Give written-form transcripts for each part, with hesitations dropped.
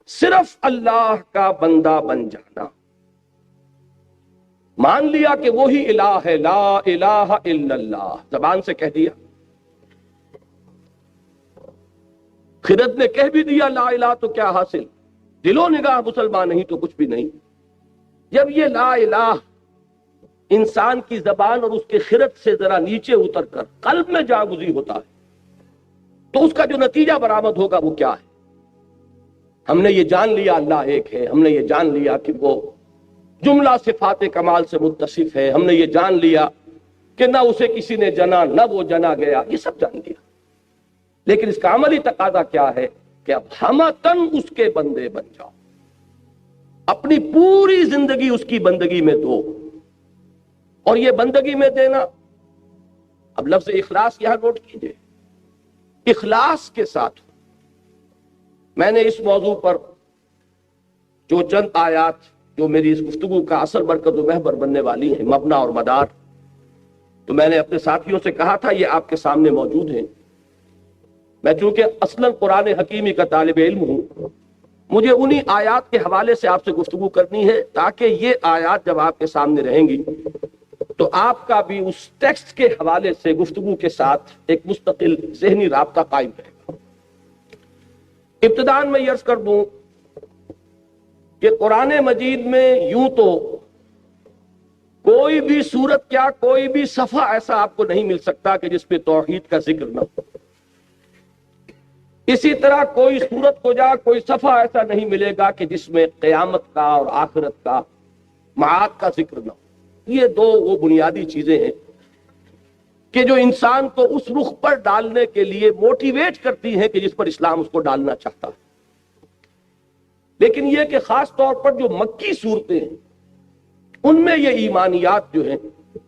صرف اللہ کا بندہ بن جانا، مان لیا کہ وہی الہ ہے، لا الہ الا اللہ، زبان سے کہہ دیا، خرد نے کہہ بھی دیا لا الہ تو کیا حاصل، دل و نگاہ مسلمان نہیں تو کچھ بھی نہیں۔ جب یہ لا الہ انسان کی زبان اور اس کے خرد سے ذرا نیچے اتر کر قلب میں جاگزی ہوتا ہے تو اس کا جو نتیجہ برآمد ہوگا وہ کیا ہے؟ ہم نے یہ جان لیا اللہ ایک ہے، ہم نے یہ جان لیا کہ وہ جملہ صفات کمال سے متصف ہے، ہم نے یہ جان لیا کہ نہ اسے کسی نے جنا نہ وہ جنا گیا، یہ سب جان لیا، لیکن اس کا عملی تقاضا کیا ہے کہ اب ہمتن اس کے بندے بن جاؤ، اپنی پوری زندگی اس کی بندگی میں دو۔ اور یہ بندگی میں دینا، اب لفظ اخلاص یہاں نوٹ کیجئے، اخلاص کے ساتھ میں نے اس موضوع پر جو چند آیات جو میری اس گفتگو کا اصل مرکز و محور بننے والی ہیں، مبنا اور مدار، تو میں نے اپنے ساتھیوں سے کہا تھا یہ آپ کے سامنے موجود ہیں۔ میں چونکہ اصلاً قرآن حکیمی کا طالب علم ہوں، مجھے انہی آیات کے حوالے سے آپ سے گفتگو کرنی ہے تاکہ یہ آیات جب آپ کے سامنے رہیں گی تو آپ کا بھی اس ٹیکسٹ کے حوالے سے گفتگو کے ساتھ ایک مستقل ذہنی رابطہ قائم رہے گا۔ ابتداءً میں یہ عرض کر دوں کہ قرآن مجید میں یوں تو کوئی بھی سورت کیا کوئی بھی صفحہ ایسا آپ کو نہیں مل سکتا کہ جس پہ توحید کا ذکر نہ ہو، اسی طرح کوئی سورت کو جا کوئی صفحہ ایسا نہیں ملے گا کہ جس میں قیامت کا اور آخرت کا معاد کا ذکر نہ ہو۔ یہ دو وہ بنیادی چیزیں ہیں کہ جو انسان کو اس رخ پر ڈالنے کے لیے موٹیویٹ کرتی ہیں کہ جس پر اسلام اس کو ڈالنا چاہتا ہے۔ لیکن یہ کہ خاص طور پر جو مکی صورتیں ہیں ان میں یہ ایمانیات جو ہیں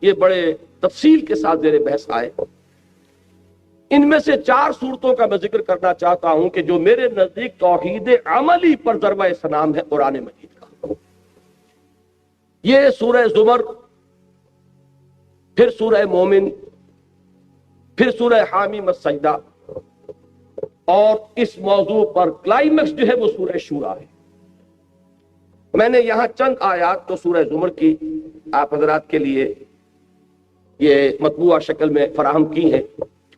یہ بڑے تفصیل کے ساتھ زیر بحث آئے۔ ان میں سے 4 صورتوں کا میں ذکر کرنا چاہتا ہوں کہ جو میرے نزدیک توحید عملی پر ضربہ سنام ہے قرآن مجید کا۔ یہ سورہ زمر، پھر سورہ مومن، پھر سورہ حامیم السجدہ، اور اس موضوع پر کلائمیکس جو ہے وہ سورہ شورا ہے۔ میں نے یہاں چند آیات تو سورہ زمر کی آپ حضرات کے لیے یہ مطبوعہ شکل میں فراہم کی ہیں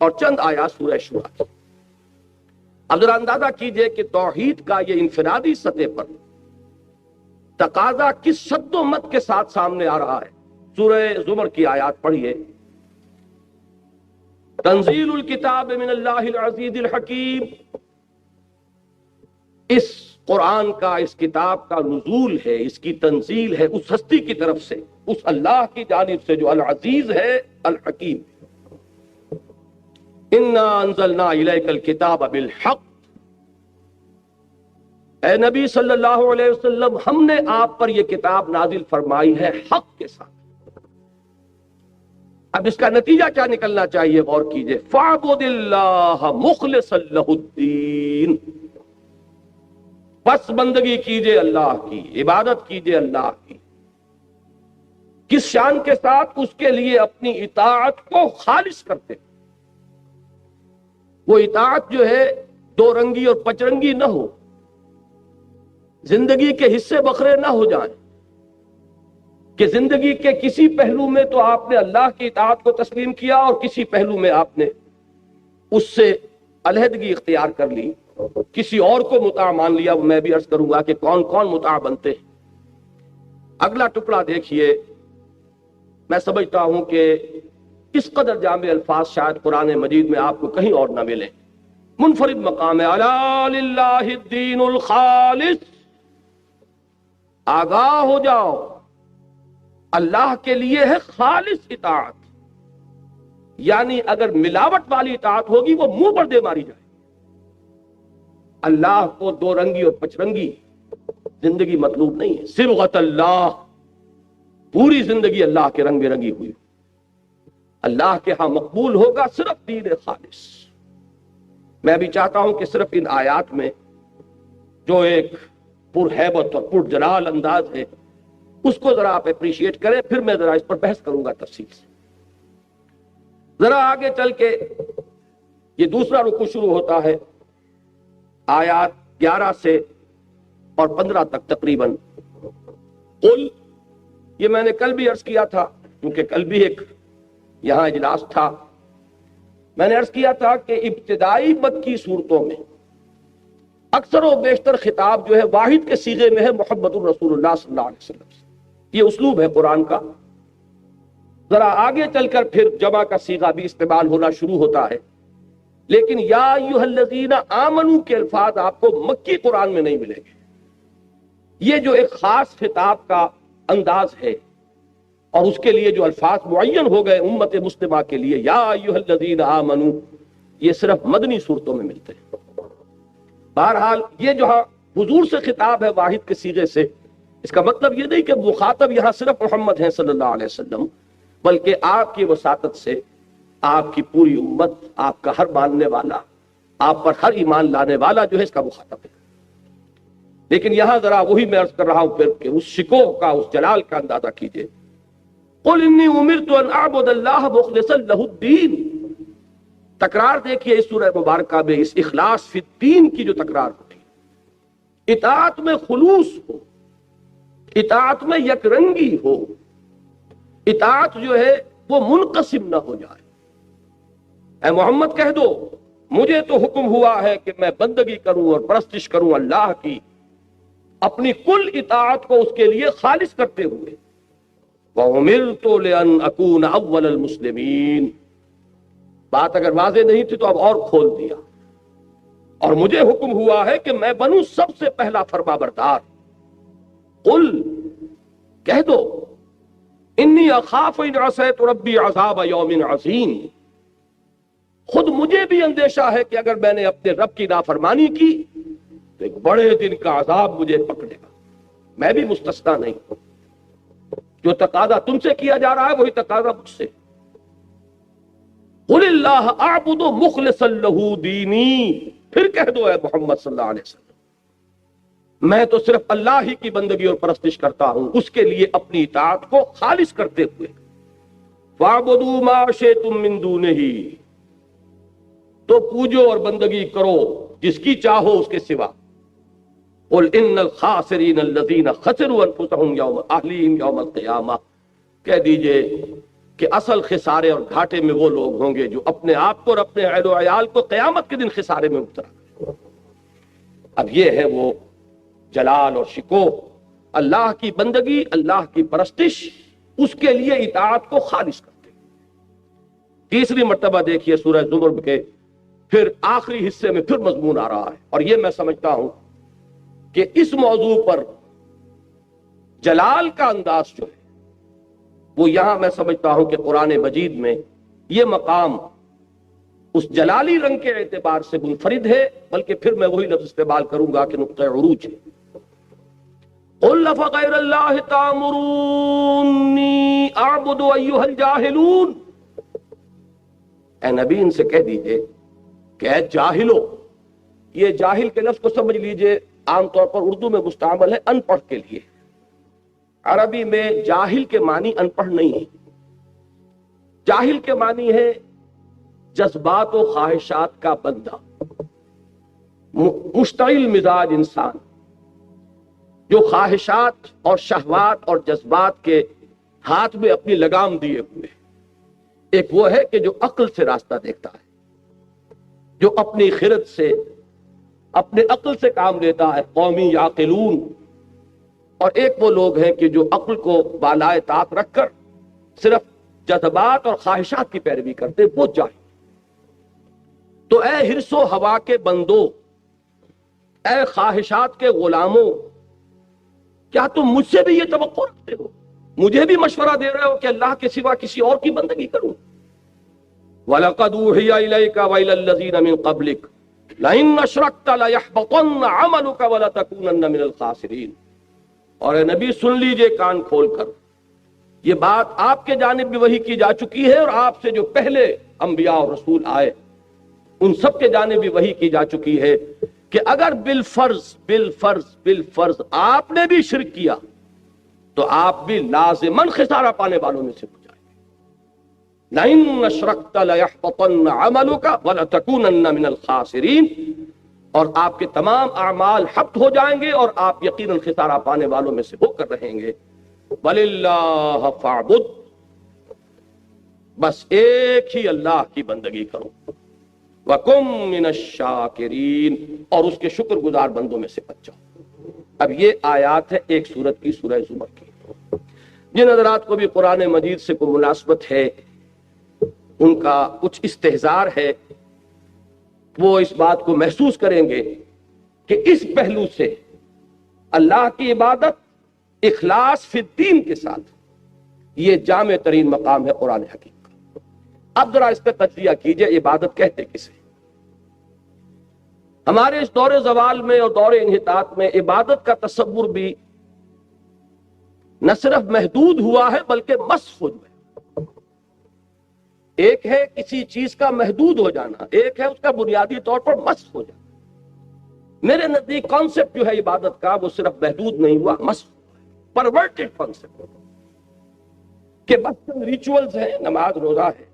اور چند آیات سورہ شورا کی۔ اب ذرا اندازہ کیجئے کہ توحید کا یہ انفرادی سطح پر تقاضا کس شد و مد کے ساتھ سامنے آ رہا ہے۔ سورہ زمر کی آیات پڑھیے، تنزیل الکتاب من اللہ العزیز الحکیم، اس قرآن کا، اس کتاب کا نزول ہے، اس کی تنزیل ہے اس ہستی کی طرف سے، اس اللہ کی جانب سے جو العزیز ہے الحکیم۔ انا انزلنا الیک الکتاب بالحق، اے نبی صلی اللہ علیہ وسلم ہم نے آپ پر یہ کتاب نازل فرمائی ہے حق کے ساتھ۔ اب اس کا نتیجہ کیا نکلنا چاہیے، غور کیجئے، فاعبد اللہ مخلصا لہ الدین، بس بندگی کیجئے اللہ کی، عبادت کیجئے اللہ کی، کس شان کے ساتھ؟ اس کے لیے اپنی اطاعت کو خالص کرتے، وہ اطاعت جو ہے دو رنگی اور پچرنگی نہ ہو، زندگی کے حصے بکھرے نہ ہو جائیں کہ زندگی کے کسی پہلو میں تو آپ نے اللہ کی اطاعت کو تسلیم کیا اور کسی پہلو میں آپ نے اس سے علیحدگی اختیار کر لی، کسی اور کو مطاع مان لیا۔ میں بھی عرض کروں گا کہ کون کون مطاع بنتے ہیں۔ اگلا ٹکڑا دیکھیے، میں سمجھتا ہوں کہ اس قدر جامع الفاظ شاید قرآن مجید میں آپ کو کہیں اور نہ ملے، منفرد مقام ہے، الا للہ الدین الخالص، آگاہ ہو جاؤ، اللہ کے لیے ہے خالص اطاعت، یعنی اگر ملاوٹ والی اطاعت ہوگی وہ منہ پر دے ماری جائے۔ اللہ کو دو رنگی اور پچرنگی زندگی مطلوب نہیں ہے، صبغت اللہ، پوری زندگی اللہ کے رنگ برنگی ہوئی، اللہ کے ہاں مقبول ہوگا صرف دین خالص۔ میں بھی چاہتا ہوں کہ صرف ان آیات میں جو ایک پرہیبت اور پرجلال انداز ہے اس کو ذرا آپ اپریشیٹ کریں، پھر میں ذرا اس پر بحث کروں گا تفصیل سے۔ ذرا آگے چل کے یہ دوسرا رکوع شروع ہوتا ہے آیات 11 سے اور 15 تک تقریباً قل، یہ میں نے کل بھی عرض کیا تھا کیونکہ کل بھی ایک یہاں اجلاس تھا، میں نے عرض کیا تھا کہ ابتدائی مکی صورتوں میں اکثر و بیشتر خطاب جو ہے واحد کے صیغے میں ہے، محمد الرسول اللہ صلی اللہ علیہ وسلم سے، یہ اسلوب ہے قرآن کا۔ ذرا آگے چل کر پھر جمع کا صیغہ بھی استعمال ہونا شروع ہوتا ہے، لیکن یا ایھا الذین آمنو کے الفاظ آپ کو مکی قرآن میں نہیں ملیں گے۔ یہ جو ایک خاص خطاب کا انداز ہے اور اس کے لیے جو الفاظ معین ہو گئے امت مسلمہ کے لیے، یا ایھا الذین آمنو، یہ صرف مدنی صورتوں میں ملتے ہیں۔ بہرحال یہ جو حضور سے خطاب ہے واحد کے صیغے سے، اس کا مطلب یہ نہیں کہ مخاطب یہاں صرف محمد ہیں صلی اللہ علیہ وسلم، بلکہ آپ کی وساطت سے آپ کی پوری امت، آپ کا ہر ماننے والا، آپ پر ہر ایمان لانے والا جو ہے اس کا مخاطب ہے۔ لیکن یہاں ذرا وہی میں عرض کر رہا ہوں پھر کہ اس شکوہ کا، اس جلال کا اندازہ کیجئے۔ قل انی امرت ان اعبد اللہ مخلصا لہ الدین، تکرار دیکھیے اس سورہ مبارکہ میں اس اخلاص فی الدین کی جو تکرار ہوتی ہے، اطاعت میں خلوص ہو، اطاعت میں یک رنگی ہو، اطاعت جو ہے وہ منقسم نہ ہو جائے۔ اے محمد کہہ دو مجھے تو حکم ہوا ہے کہ میں بندگی کروں اور پرستش کروں اللہ کی، اپنی کل اطاعت کو اس کے لیے خالص کرتے ہوئے۔ وَأُمِرْتُ لِأَنْ أَكُونَ أَوَّلَ الْمُسْلِمِينَ، بات اگر واضح نہیں تھی تو اب اور کھول دیا، اور مجھے حکم ہوا ہے کہ میں بنوں سب سے پہلا فرما بردار۔ قل، کہہ دو انی اخاف ان عصیت ربی عذاب یوم عظیم، خود مجھے بھی اندیشہ ہے کہ اگر میں نے اپنے رب کی نافرمانی کی تو ایک بڑے دن کا عذاب مجھے پکڑے گا، میں بھی مستثنا نہیں ہوں۔ جو تقاضا تم سے کیا جا رہا ہے وہی تقاضا مجھ سے۔ قل اللہ اعبد مخلصا لہ دینی، پھر کہہ دو اے محمد صلی اللہ علیہ وسلم میں تو صرف اللہ ہی کی بندگی اور پرستش کرتا ہوں، اس کے لیے اپنی اطاعت کو خالص کرتے ہوئے۔ فَاعْبُدُوا مَا شِئْتُم مِّن دُونِهِ، تو پوجو اور بندگی کرو جس کی چاہو اس کے سوا۔ قُلْ إِنَّ الْخَاسِرِينَ الَّذِينَ خَسِرُوا أَنفُسَهُمْ يَوْمَ أَهْلِهِمْ يَوْمَ الْقِيَامَةِ، کہہ دیجئے کہ اصل خسارے اور گھاٹے میں وہ لوگ ہوں گے جو اپنے آپ کو اور اپنے اہل و عیال کو قیامت کے دن خسارے میں مبتلا کریں۔ اب یہ ہے وہ جلال اور شکوہ، اللہ کی بندگی، اللہ کی پرستش، اس کے لیے اطاعت کو خالص کرتے۔ تیسری مرتبہ دیکھیے سورہ زمر کے پھر آخری حصے میں پھر مضمون آ رہا ہے، اور یہ میں سمجھتا ہوں کہ اس موضوع پر جلال کا انداز جو ہے وہ یہاں میں سمجھتا ہوں کہ قرآن مجید میں یہ مقام اس جلالی رنگ کے اعتبار سے منفرد ہے، بلکہ پھر میں وہی لفظ استعمال کروں گا کہ نقطہ عروج ہے۔ قل فغیر اللہ تأمرونی اعبد ایھا الجاہلون، اے نبی ان سے کہہ دیجئے کہ اے جاہلو، یہ جاہل کے لفظ کو سمجھ لیجئے عام طور پر اردو میں مستعمل ہے ان پڑھ کے لیے، عربی میں جاہل کے معنی ان پڑھ نہیں ہے، جاہل کے معنی ہے جذبات و خواہشات کا بندہ، مشتعل مزاج انسان جو خواہشات اور شہوات اور جذبات کے ہاتھ میں اپنی لگام دیے ہوئے۔ ایک وہ ہے کہ جو عقل سے راستہ دیکھتا ہے، جو اپنی خرد سے، اپنے عقل سے کام لیتا ہے، قومی یعقلون، اور ایک وہ لوگ ہیں کہ جو عقل کو بالائے طاق رکھ کر صرف جذبات اور خواہشات کی پیروی کرتے، وہ جاہل۔ تو اے حرص و ہوا کے بندو، اے خواہشات کے غلاموں، کیا تم مجھ سے بھی یہ توقع رکھتے ہو، مجھے بھی مشورہ دے رہے ہو کہ اللہ کے سوا کسی اور کی بندگی کروں؟ وَلَقَدْ أُوحِيَ إِلَيْكَ وَإِلَى الَّذِينَ مِن قَبْلِكَ لَئِنْ أَشْرَكْتَ لَيَحْبَطَنَّ عَمَلُكَ وَلَتَكُونَنَّ مِنَ الْخَاسِرِينَ۔ اور اے نبی سن لیجئے کان کھول کر، یہ بات آپ کے جانب بھی وحی کی جا چکی ہے، اور آپ سے جو پہلے انبیاء اور رسول آئے ان سب کے جانب بھی وحی کی جا چکی ہے کہ اگر بالفرض آپ نے بھی شرک کیا تو آپ بھی لازماً خسارہ پانے والوں میں سے ہو جائیں گے۔ لَئِنْ أَشْرَكْتَ لَيَحْبَطَنَّ عَمَلُكَ وَلَتَكُونَنَّ مِنَ الْخَاسِرِينَ۔ اور آپ کے تمام اعمال حبط ہو جائیں گے اور آپ یقیناً خسارہ پانے والوں میں سے ہو کر رہیں گے۔ وَلِلَّهِ فَاعْبُدْ، بس ایک ہی اللہ کی بندگی کرو، وَكُن مِّنَ الشَّاكِرِينَ، اور اس کے شکر گزار بندوں میں سے بچ جاؤ۔ اب یہ آیات ہے ایک سورت کی، سورہ زمر کی۔ جن حضرات کو بھی قرآن مجید سے کوئی مناسبت ہے، ان کا کچھ استحضار ہے، وہ اس بات کو محسوس کریں گے کہ اس پہلو سے اللہ کی عبادت اخلاص فی الدین کے ساتھ یہ جامع ترین مقام ہے قرآن حکیم کا۔ اب ذرا اس کا تجزیہ کیجئے، عبادت کہتے کسے؟ ہمارے اس دور زوال میں اور دور انحطاط میں عبادت کا تصور بھی نہ صرف محدود ہوا ہے بلکہ مسخ ہو گیا۔ ایک ہے کسی چیز کا محدود ہو جانا، ایک ہے اس کا بنیادی طور پر مسخ ہو جانا۔ میرے نزدیک کانسیپٹ جو ہے عبادت کا وہ صرف محدود نہیں ہوا، مسخ ہوا، پرورٹڈ کانسیپٹ، کہ بس چند ریچولز ہیں، نماز روزہ ہے،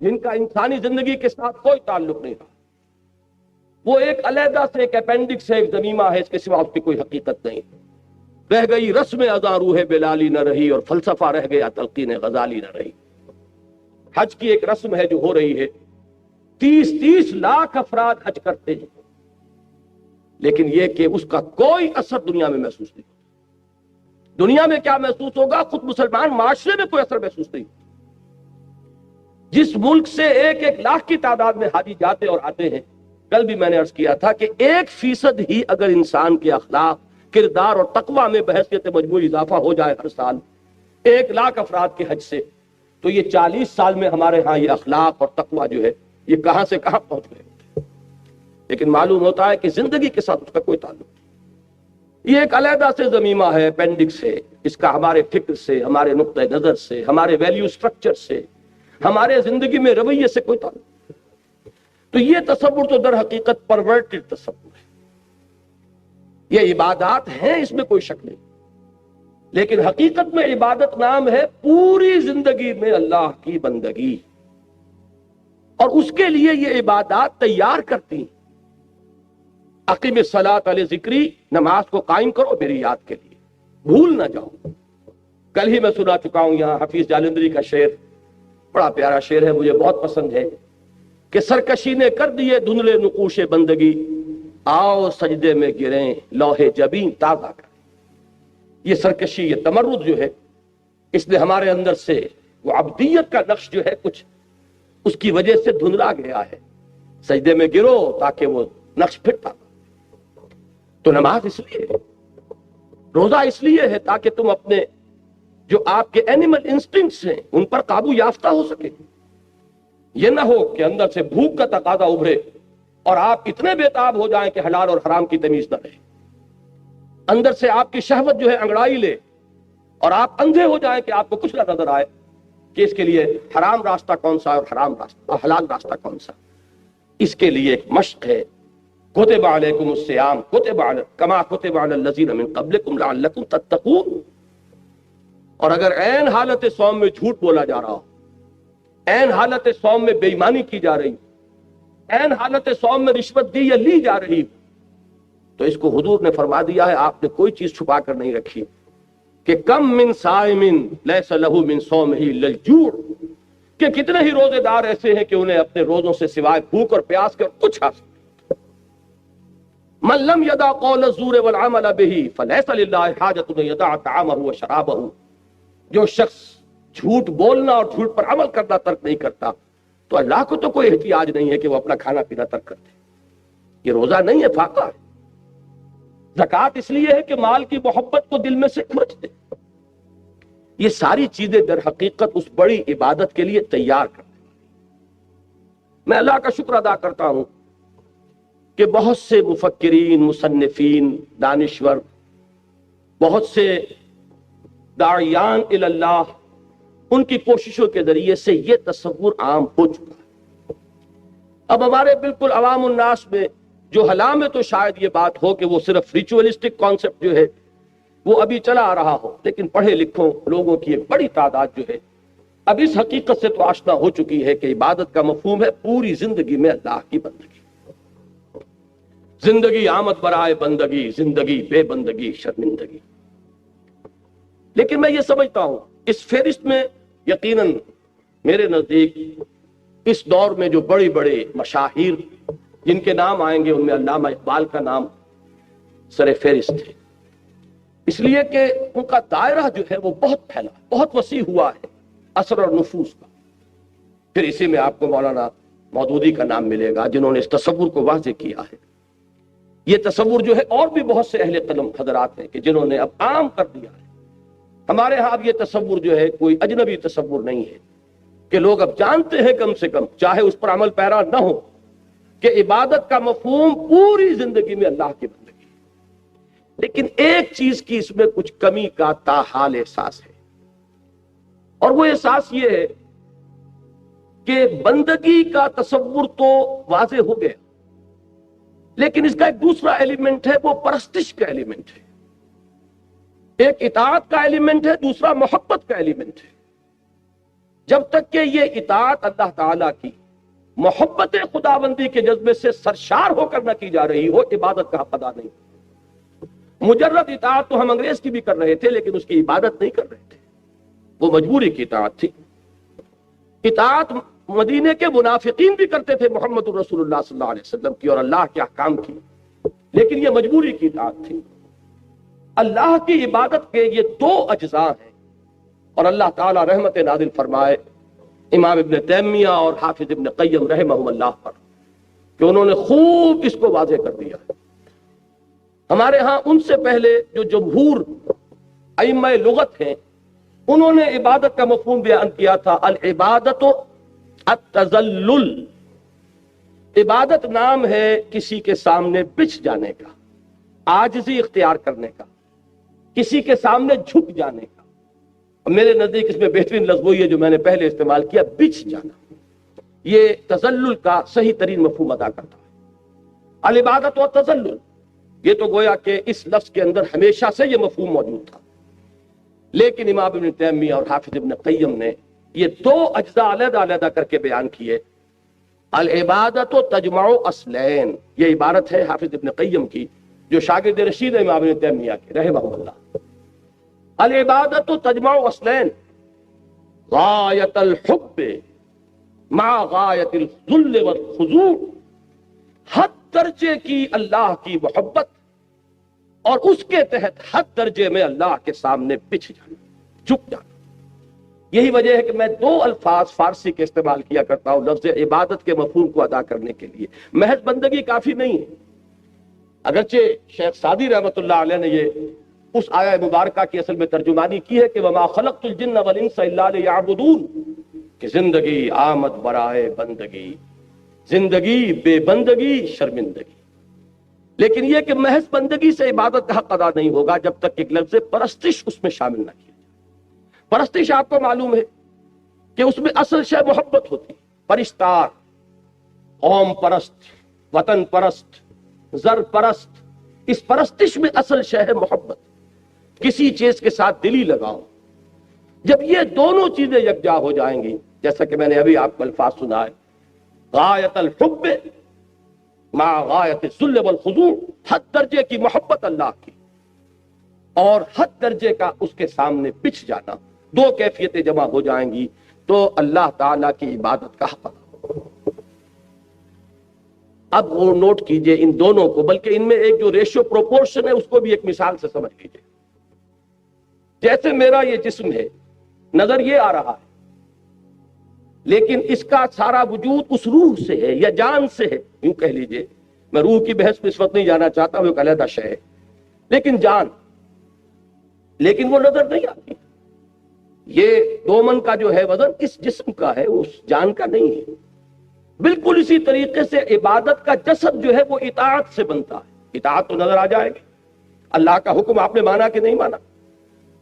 جن کا انسانی زندگی کے ساتھ کوئی تعلق نہیں رہا۔ وہ ایک علیحدہ سے ایک اپینڈکس ہے، ایک ضمیمہ ہے، اس کے سوا اس کی کوئی حقیقت نہیں۔ رہ گئی رسم اذاں روح بلالی نہ رہی، اور فلسفہ رہ گیا تلقین غزالی نہ رہی۔ حج کی ایک رسم ہے جو ہو رہی ہے، 30 لاکھ افراد حج کرتے ہیں، لیکن یہ کہ اس کا کوئی اثر دنیا میں محسوس نہیں ہوتا۔ دنیا میں کیا محسوس ہوگا؟ خود مسلمان معاشرے میں کوئی اثر محسوس نہیں ہوتا۔ جس ملک سے 1 لاکھ کی تعداد میں حاجی جاتے اور آتے ہیں، کل بھی میں نے عرض کیا تھا کہ 1% ہی اگر انسان کے اخلاق، کردار اور تقوی میں بحیثیت مجموعی اضافہ ہو جائے ہر سال 1 لاکھ افراد کے حج سے، تو یہ 40 سال میں ہمارے ہاں یہ اخلاق اور تقوی جو ہے یہ کہاں سے کہاں پہنچ گئے ہوتے ہیں۔ لیکن معلوم ہوتا ہے کہ زندگی کے ساتھ اس کا کوئی تعلق نہیں۔ یہ ایک علیحدہ سے ضمیمہ ہے، اپینڈکس ہے، اس کا ہمارے فکر سے، ہمارے نقطہ نظر سے، ہمارے ویلیو سٹرکچر سے، ہمارے زندگی میں رویے سے کوئی تعلق نہیں۔ تو یہ تصور تو در حقیقت پرورٹڈ تصور ہے۔ یہ عبادات ہیں، اس میں کوئی شک نہیں، لیکن حقیقت میں عبادت نام ہے پوری زندگی میں اللہ کی بندگی، اور اس کے لیے یہ عبادات تیار کرتی ہیں۔ اقیم الصلاۃ علی ذکری، نماز کو قائم کرو میری یاد کے لیے، بھول نہ جاؤ۔ کل ہی میں سنا چکا ہوں یہاں حفیظ جالندری کا شعر، بڑا پیارا شعر ہے، مجھے بہت پسند ہے، کہ سرکشی نے کر دیے دھندلے نقوش بندگی، آؤ سجدے میں گریں لوح جبین تازہ کریں۔ یہ سرکشی، یہ تمرد جو ہے، اس نے ہمارے اندر سے وہ عبدیت کا نقش جو ہے کچھ اس کی وجہ سے دھندلا گیا ہے۔ سجدے میں گرو تاکہ وہ نقش پھرتا۔ تو نماز اس لیے ہے، روزہ اس لیے ہے تاکہ تم اپنے جو آپ کے اینیمل انسٹنکٹس ہیں ان پر قابو یافتہ ہو سکے۔ یہ نہ ہو کہ اندر سے بھوک کا تقاضا ابھرے اور آپ اتنے بےتاب ہو جائیں کہ حلال اور حرام کی تمیز نہ رہے، اندر سے آپ کی شہوت جو ہے انگڑائی لے اور آپ اندھے ہو جائیں کہ آپ کو کچھ نہ نظر آئے کہ اس کے لیے حرام راستہ کون سا اور حرام راستہ اور حلال راستہ کون سا۔ اس کے لیے ایک مشق ہے، کتب علیکم الصیام کما کتب علی الذین من قبلکم لعلکم تتقون۔ اور اگر عین حالت صوم میں جھوٹ بولا جا رہا ہو، عین حالت صوم میں بے ایمانی کی جا رہی، عین حالت صوم میں رشوت دی یا لی جا رہی، تو اس کو حضور نے فرما دیا ہے، آپ نے کوئی چیز چھپا کر نہیں رکھی، کہ کم من صائم لیس لہ من صومہ الا الجوع، کہ کتنے ہی روزے دار ایسے ہیں کہ انہیں اپنے روزوں سے سوائے بھوک اور پیاس کے کچھ حاصل نہیں۔ من لم یدع قول الزور والعمل به فلیس للہ حاجۃ ان یدع طعامہ وشرابہ، جو شخص جھوٹ بولنا اور جھوٹ پر عمل کرنا ترک نہیں کرتا تو اللہ کو تو کوئی احتیاج نہیں ہے کہ وہ اپنا کھانا پینا ترک کر دے۔ یہ روزہ نہیں ہے، فاقہ ہے۔ زکوٰۃ اس لیے ہے کہ مال کی محبت کو دل میں سے کھرچ دے۔ یہ ساری چیزیں در حقیقت اس بڑی عبادت کے لیے تیار کرنے والی۔ میں اللہ کا شکر ادا کرتا ہوں کہ بہت سے مفکرین، مصنفین، دانشور، بہت سے داعیان الی اللہ، ان کی کوششوں کے ذریعے سے یہ تصور عام ہو چکا ہے۔ اب ہمارے بالکل عوام الناس میں جو حالات میں تو شاید یہ بات ہو کہ وہ صرف ریچولسٹک کانسیپٹ جو ہے وہ ابھی چلا آ رہا ہو، لیکن پڑھے لکھوں لوگوں کی ایک بڑی تعداد جو ہے اب اس حقیقت سے تو آشنا ہو چکی ہے کہ عبادت کا مفہوم ہے پوری زندگی میں اللہ کی بندگی۔ زندگی آمد برائے بندگی، زندگی بے بندگی شرمندگی۔ لیکن میں یہ سمجھتا ہوں اس فہرست میں یقیناً میرے نزدیک اس دور میں جو بڑے بڑے مشاہیر جن کے نام آئیں گے ان میں علامہ اقبال کا نام سر فہرست ہے، اس لیے کہ ان کا دائرہ جو ہے وہ بہت پھیلا، بہت وسیع ہوا ہے اثر اور نفوذ کا۔ پھر اسی میں آپ کو مولانا مودودی کا نام ملے گا جنہوں نے اس تصور کو واضح کیا ہے۔ یہ تصور جو ہے اور بھی بہت سے اہل قلم حضرات ہیں کہ جنہوں نے اب عام کر دیا ہے۔ ہمارے ہاں اب یہ تصور جو ہے کوئی اجنبی تصور نہیں ہے کہ لوگ اب جانتے ہیں کم سے کم، چاہے اس پر عمل پیرا نہ ہو، کہ عبادت کا مفہوم پوری زندگی میں اللہ کی بندگی ہے۔ لیکن ایک چیز کی اس میں کچھ کمی کا تاحال احساس ہے، اور وہ احساس یہ ہے کہ بندگی کا تصور تو واضح ہو گیا، لیکن اس کا ایک دوسرا ایلیمنٹ ہے، وہ پرستش کا ایلیمنٹ ہے۔ ایک اطاعت کا ایلیمنٹ ہے، دوسرا محبت کا ایلیمنٹ ہے۔ جب تک کہ یہ اطاعت اللہ تعالیٰ کی محبت خداوندی کے جذبے سے سرشار ہو کر نہ کی جا رہی ہو، عبادت کا حق ادا نہیں۔ مجرد اطاعت تو ہم انگریز کی بھی کر رہے تھے، لیکن اس کی عبادت نہیں کر رہے تھے، وہ مجبوری کی اطاعت تھی۔ اطاعت مدینے کے منافقین بھی کرتے تھے محمد الرسول اللہ صلی اللہ علیہ وسلم کی اور اللہ کے احکام کی، لیکن یہ مجبوری کی اطاعت تھی۔ اللہ کی عبادت کے یہ دو اجزاء ہیں، اور اللہ تعالی رحمت نازل فرمائے امام ابن تیمیہ اور حافظ ابن قیم رحمہم اللہ پر کہ انہوں نے خوب اس کو واضح کر دیا ہے۔ ہمارے ہاں ان سے پہلے جو جمہور ائمہ لغت ہیں انہوں نے عبادت کا مفہوم بیان کیا تھا، العبادت التذلل۔ عبادت نام ہے کسی کے سامنے بچھ جانے کا، عاجزی اختیار کرنے کا، کسی کے سامنے جھک جانے کا۔ میرے نزدیک اس میں بہترین لفظ وہی ہے جو میں نے پہلے استعمال کیا، بچھ جانا۔ یہ تذلل کا صحیح ترین مفہوم ادا کرتا ہے۔ العبادت و تذلل، یہ تو گویا کہ اس لفظ کے اندر ہمیشہ سے یہ مفہوم موجود تھا، لیکن امام ابن تیمیہ اور حافظ ابن قیم نے یہ دو اجزاء علیحدہ علیحدہ کر کے بیان کیے۔ العبادت تجمع اصلین، یہ عبارت ہے حافظ ابن قیم کی جو شاگرد رشید امام ابن تیمیہ کے رحمہ اللہ۔ العبادت تجمع اصلین، غایت الحب مع غایت الذل والخضوع، حد درجے کی اللہ کی محبت اور اس کے تحت حد درجے میں اللہ کے سامنے بچھ جانا، جھک جانا۔ یہی وجہ ہے کہ میں دو الفاظ فارسی کے استعمال کیا کرتا ہوں لفظ عبادت کے مفہوم کو ادا کرنے کے لیے۔ محض بندگی کافی نہیں ہے، اگرچہ شیخ سعدی رحمۃ اللہ علیہ نے یہ اس آیہ مبارکہ کی اصل میں ترجمانی کی ہے کہ وما خلقت الجن والانس الا لیعبدون، کہ زندگی آمد برائے بندگی، زندگی بے بندگی شرمندگی۔ لیکن یہ کہ محض بندگی سے عبادت کا حق ادا نہیں ہوگا جب تک ایک لفظ پرستش اس میں شامل نہ کیا جائے۔ پرستش آپ کو معلوم ہے کہ اس میں اصل شے محبت ہوتی، پرستار، قوم پرست، وطن پرست، زر پرست، اس پرستش میں اصل شے ہے محبت، کسی چیز کے ساتھ دلی لگاؤ۔ جب یہ دونوں چیزیں یکجا ہو جائیں گی، جیسا کہ میں نے ابھی آپ کو الفاظ سنائے، غایت الحب مع غایت الذل والخضوع، حد درجے کی محبت اللہ کی اور حد درجے کا اس کے سامنے بچھ جانا، دو کیفیتیں جمع ہو جائیں گی تو اللہ تعالیٰ کی عبادت کا حق ادا ہوگا۔ اب وہ نوٹ کیجئے ان دونوں کو، بلکہ ان میں ایک جو ریشو پروپورشن ہے اس کو بھی ایک مثال سے سمجھ لیجئے۔ جیسے میرا یہ جسم ہے، نظر یہ آ رہا ہے، لیکن اس کا سارا وجود اس روح سے ہے یا جان سے ہے، یوں کہہ لیجئے۔ میں روح کی بحث میں اس وقت نہیں جانا چاہتا، وہ ایک علیحدہ شے ہے، لیکن جان، لیکن وہ نظر نہیں آتی۔ یہ دومن کا جو ہے وزن اس جسم کا ہے، اس جان کا نہیں ہے۔ بالکل اسی طریقے سے عبادت کا جسد جو ہے وہ اطاعت سے بنتا ہے۔ اطاعت تو نظر آ جائے گی، اللہ کا حکم آپ نے مانا کہ نہیں مانا،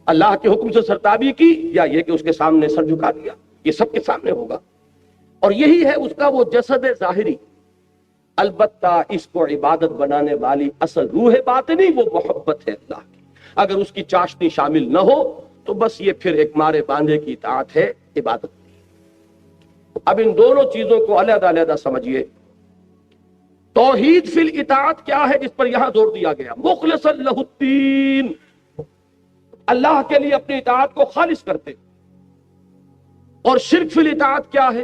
اللہ کے حکم سے سرتابی کی یا یہ کہ اس کے سامنے سر جھکا دیا، یہ سب کے سامنے ہوگا، اور یہی ہے اس کا وہ جسد ظاہری۔ البتہ اس کو عبادت بنانے والی اصل روح باطنی وہ محبت ہے اللہ کی۔ اگر اس کی چاشنی شامل نہ ہو تو بس یہ پھر ایک مارے باندھے کی اطاعت ہے، عبادت نہیں۔ اب ان دونوں چیزوں کو علیحدہ علیحدہ سمجھیے۔ توحید فی الاطاعت کیا ہے جس پر یہاں زور دیا گیا؟ مخلصا لہ الدین، اللہ کے لیے اپنی اطاعت کو خالص کرتے. اور شرک فی الاطاعت کیا ہے؟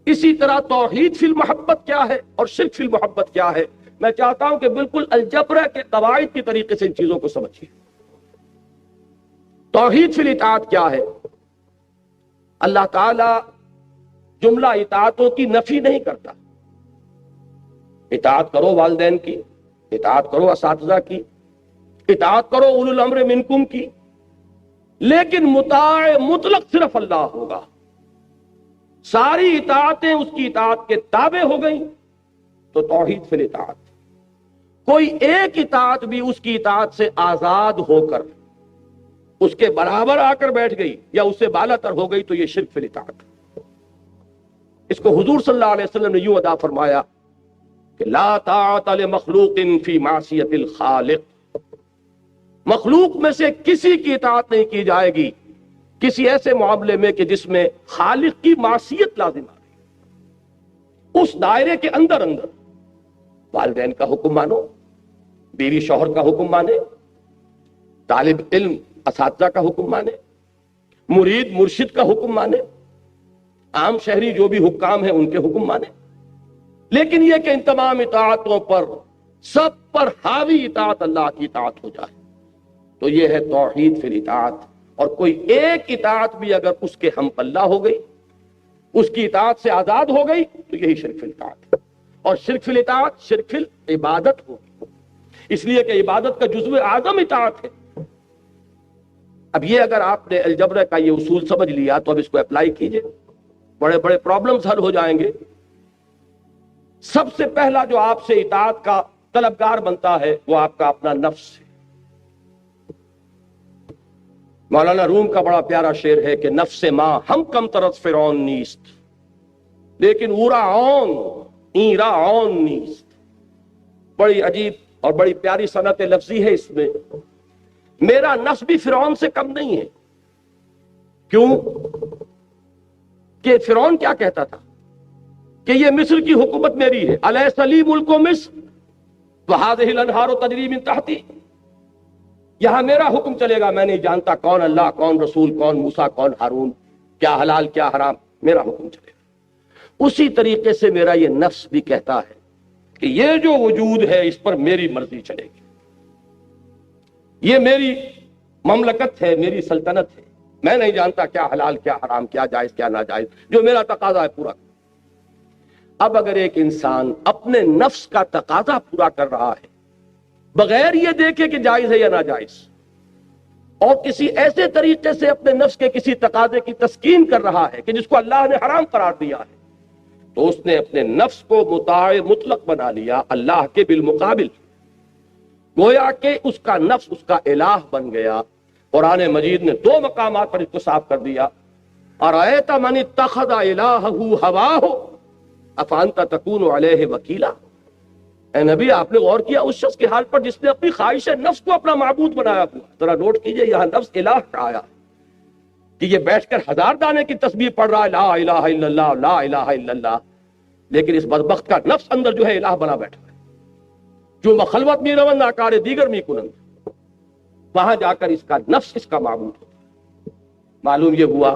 اسی طرح توحید فی المحبت کیا ہے اور شرک فی المحبت کیا ہے؟ میں چاہتا ہوں کہ بالکل الجبرہ کے قواعد کی طریقے سے ان چیزوں کو سمجھیے. توحید فی الاطاعت کیا ہے؟ اللہ تعالی جملہ اطاعتوں کی نفی نہیں کرتا. اطاعت کرو والدین کی، اطاعت کرو اساتذہ کی، اطاعت کرو اولو الامر منکم کی، لیکن مطاع مطلق صرف اللہ ہوگا. ساری اطاعتیں اس کی اطاعت کے تابع ہو گئیں تو توحید فی الاطاعت. کوئی ایک اطاعت بھی اس کی اطاعت سے آزاد ہو کر اس کے برابر آ کر بیٹھ گئی یا اس سے بالا تر ہو گئی تو یہ شرک فی الاطاعت. اس کو حضور صلی اللہ علیہ وسلم نے یوں ادا فرمایا کہ لا طاعت لمخلوق فی معصیت الخالق. مخلوق میں سے کسی کی اطاعت نہیں کی جائے گی کسی ایسے معاملے میں کہ جس میں خالق کی معصیت لازم آ رہی. اس دائرے کے اندر والدین کا حکم مانو، بیوی شوہر کا حکم مانے، طالب علم اساتذہ کا حکم مانے، مرید مرشد کا حکم مانے، عام شہری جو بھی حکام ہیں ان کے حکم مانے. لیکن یہ کہ ان تمام اطاعتوں پر سب پر حاوی اطاعت اللہ کی اطاعت ہو جائے تو یہ ہے توحید فی الاطاعت. اور کوئی ایک اطاعت بھی اگر اس کے ہم پلہ ہو گئی، اس کی اطاعت سے آزاد ہو گئی تو یہی شرک فی الاطاعت. اور شرک فی الاطاعت شرک فی العبادت ہوگی، اس لیے کہ عبادت کا جزو اعظم اطاعت ہے. اب یہ اگر آپ نے الجبر کا یہ اصول سمجھ لیا تو اب اس کو اپلائی کیجئے، بڑے بڑے پرابلمز حل ہو جائیں گے. سب سے پہلا جو آپ سے اطاعت کا طلبگار بنتا ہے وہ آپ کا اپنا نفس ہے. مولانا روم کا بڑا پیارا شعر ہے کہ نفس ماں ہم کم طرز فرعون نیست لیکن اورا عون ایرا عون نیست. بڑی عجیب اور بڑی پیاری صنعت لفظی ہے اس میں. میرا نفس بھی فرعون سے کم نہیں ہے. کیوں کہ فرعون کیا کہتا تھا کہ یہ مصر کی حکومت میری ہے، الیس لی ملک مصر وہذہ الانہار تجری من تحتی. یہاں میرا حکم چلے گا، میں نہیں جانتا کون اللہ، کون رسول، کون موسیٰ، کون ہارون، کیا حلال کیا حرام، میرا حکم چلے گا. اسی طریقے سے میرا یہ نفس بھی کہتا ہے کہ یہ جو وجود ہے اس پر میری مرضی چلے گی، یہ میری مملکت ہے، میری سلطنت ہے، میں نہیں جانتا کیا حلال کیا حرام، کیا جائز کیا ناجائز، جو میرا تقاضا ہے پورا. اب اگر ایک انسان اپنے نفس کا تقاضا پورا کر رہا ہے بغیر یہ دیکھے کہ جائز ہے یا ناجائز، اور کسی ایسے طریقے سے اپنے نفس کے کسی تقاضے کی تسکین کر رہا ہے کہ جس کو اللہ نے حرام قرار دیا ہے، تو اس نے اپنے نفس کو مطاع مطلق بنا لیا اللہ کے بالمقابل. گویا کہ اس کا نفس اس کا الہ بن گیا. قرآن مجید نے 2 مقامات پر اس کو صاف کر دیا. ارأیت من اتخذ الہہ ہواہ افانت تکون علیہ وکیلا. اے نبی آپ نے غور کیا اس شخص کے حال پر جس نے اپنی خواہش نفس کو اپنا معبود بنایا ہوا. ذرا نوٹ کیجئے یہاں نفس الہ کا آیا کہ یہ بیٹھ کر 1000 دانے کی تسبیح پڑھ رہا ہے لا الہ الا اللہ لا الہ الا اللہ، لیکن اس بدبخت کا نفس اندر جو ہے الہ بنا بیٹھا ہے. جو مخلوت می روند آکار دیگر می کنند، وہاں جا کر اس کا نفس اس کا معبود ہوتا ہے. معلوم یہ ہوا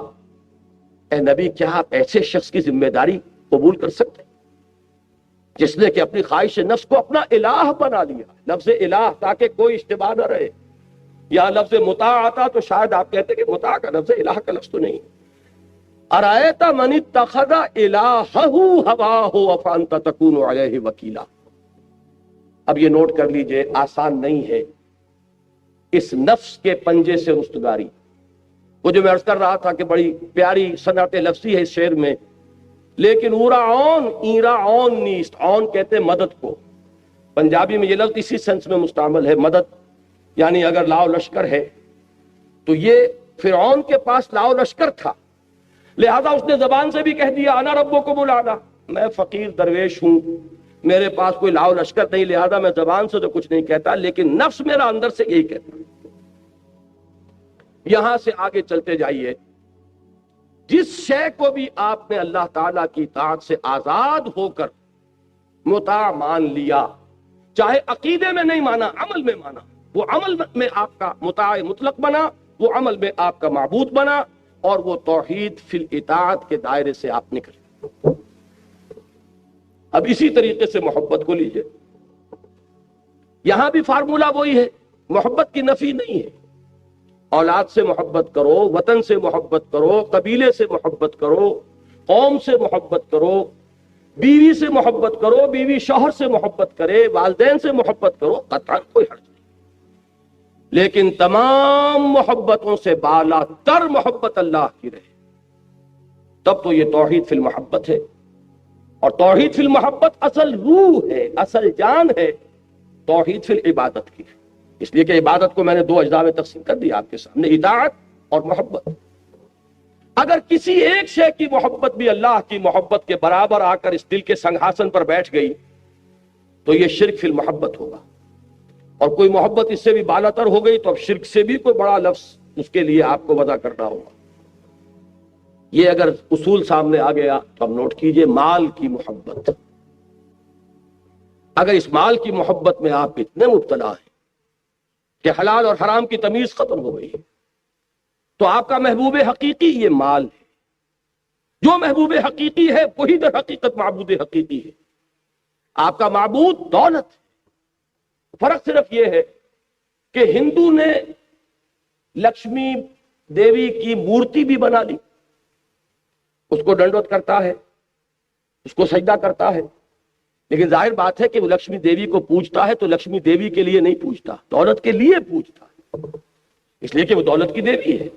اے نبی کیا آپ ایسے شخص کی ذمہ داری قبول کر سکتے جس نے کہ اپنی خواہش نفس کو اپنا الہ بنا لیا. لفظ الہ تاکہ کوئی اشتباہ نہ رہے، یا لفظ مطاع آتا تو شاید آپ کہتے کہ مطاع کا لفظ الہ کا لفظ تو نہیں. ارأیت من اتخذ الہہ ہواہ افانت تکون علیہ وکیلا. اب یہ نوٹ کر لیجئے آسان نہیں ہے اس نفس کے پنجے سے رستگاری. وہ جو میں عرض کر رہا تھا کہ بڑی پیاری صنعت لفظی ہے اس شعر میں، لیکن اورا عون ایرا عون نیست. عون کہتے ہیں مدد کو، پنجابی میں یہ لفظ اسی سینس میں مستعمل ہے مدد، یعنی اگر لاؤ لشکر ہے تو یہ فرعون کے پاس لاؤ لشکر تھا، لہذا اس نے زبان سے بھی کہہ دیا انا ربکم الاعلی، میں فقیر درویش ہوں، میرے پاس کوئی لاؤ لشکر نہیں، لہذا میں زبان سے تو کچھ نہیں کہتا، لیکن نفس میرا اندر سے یہی کہتا. یہاں سے آگے چلتے جائیے. جس شے کو بھی آپ نے اللہ تعالیٰ کی اطاعت سے آزاد ہو کر مطاع مان لیا، چاہے عقیدے میں نہیں مانا، عمل میں مانا، وہ عمل میں آپ کا مطاع مطلق بنا، وہ عمل میں آپ کا معبود بنا، اور وہ توحید فی الاطاعت کے دائرے سے آپ نکلے۔ اب اسی طریقے سے محبت کو لیجئے، یہاں بھی فارمولہ وہی ہے، محبت کی نفی نہیں ہے۔ اولاد سے محبت کرو، وطن سے محبت کرو، قبیلے سے محبت کرو، قوم سے محبت کرو، بیوی سے محبت کرو، بیوی شوہر سے محبت کرے، والدین سے محبت کرو، قطعاً کوئی حرج نہیں، لیکن تمام محبتوں سے بالا تر محبت اللہ کی رہے، تب تو یہ توحید فی المحبت ہے۔ اور توحید فی المحبت اصل روح ہے، اصل جان ہے توحید فی العبادت کی، اس لیے کہ عبادت کو میں نے دو اجزاء میں تقسیم کر دیا آپ کے سامنے، اطاعت اور محبت۔ اگر کسی ایک شے کی محبت بھی اللہ کی محبت کے برابر آ کر اس دل کے سنگھاسن پر بیٹھ گئی تو یہ شرک فی المحبت ہوگا، اور کوئی محبت اس سے بھی بالاتر ہو گئی تو اب شرک سے بھی کوئی بڑا لفظ اس کے لیے آپ کو وضع کرنا ہوگا۔ یہ اگر اصول سامنے آ گیا تو اب نوٹ کیجئے، مال کی محبت، اگر اس مال کی محبت میں آپ اتنے مبتلا ہیں کہ حلال اور حرام کی تمیز ختم ہو گئی تو آپ کا محبوب حقیقی یہ مال ہے۔ جو محبوب حقیقی ہے وہی در حقیقت معبود حقیقی ہے۔ آپ کا معبود دولت ہے، فرق صرف یہ ہے کہ ہندو نے لکشمی دیوی کی مورتی بھی بنا لی، اس کو ڈنڈوت کرتا ہے، اس کو سجدہ کرتا ہے، لیکن ظاہر بات ہے کہ وہ لکشمی دیوی کو پوجتا ہے تو لکشمی دیوی کے لیے نہیں پوجتا، دولت کے لیے پوجتا ہے، اس لیے کہ وہ دولت کی دیوی ہے۔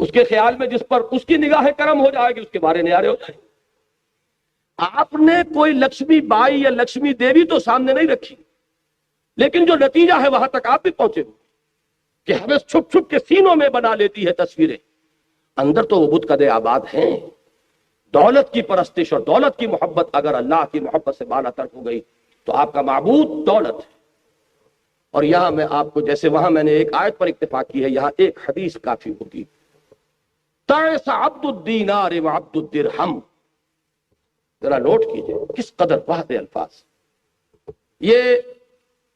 اس کے خیال میں جس پر اس کی نگاہ کرم ہو جائے گی اس کے بارے نیارے ہو جائیں گے۔ آپ نے کوئی لکشمی بائی یا لکشمی دیوی تو سامنے نہیں رکھی، لیکن جو نتیجہ ہے وہاں تک آپ بھی پہنچے ہو کہ ہمیں چھپ چھپ کے سینوں میں بنا لیتی ہے تصویریں، اندر تو وہ بت کدے آباد ہیں۔ دولت کی پرستش اور دولت کی محبت اگر اللہ کی محبت سے بالا تر ہو گئی تو آپ کا معبود دولت ہے۔ اور یہاں میں آپ کو، جیسے وہاں میں نے ایک آیت پر اکتفا کی ہے، یہاں ایک حدیث کافی ہوگی، تعس عبد الدینار وعبد الدرہم۔ ذرا نوٹ کیجئے کس قدر واضح الفاظ، یہ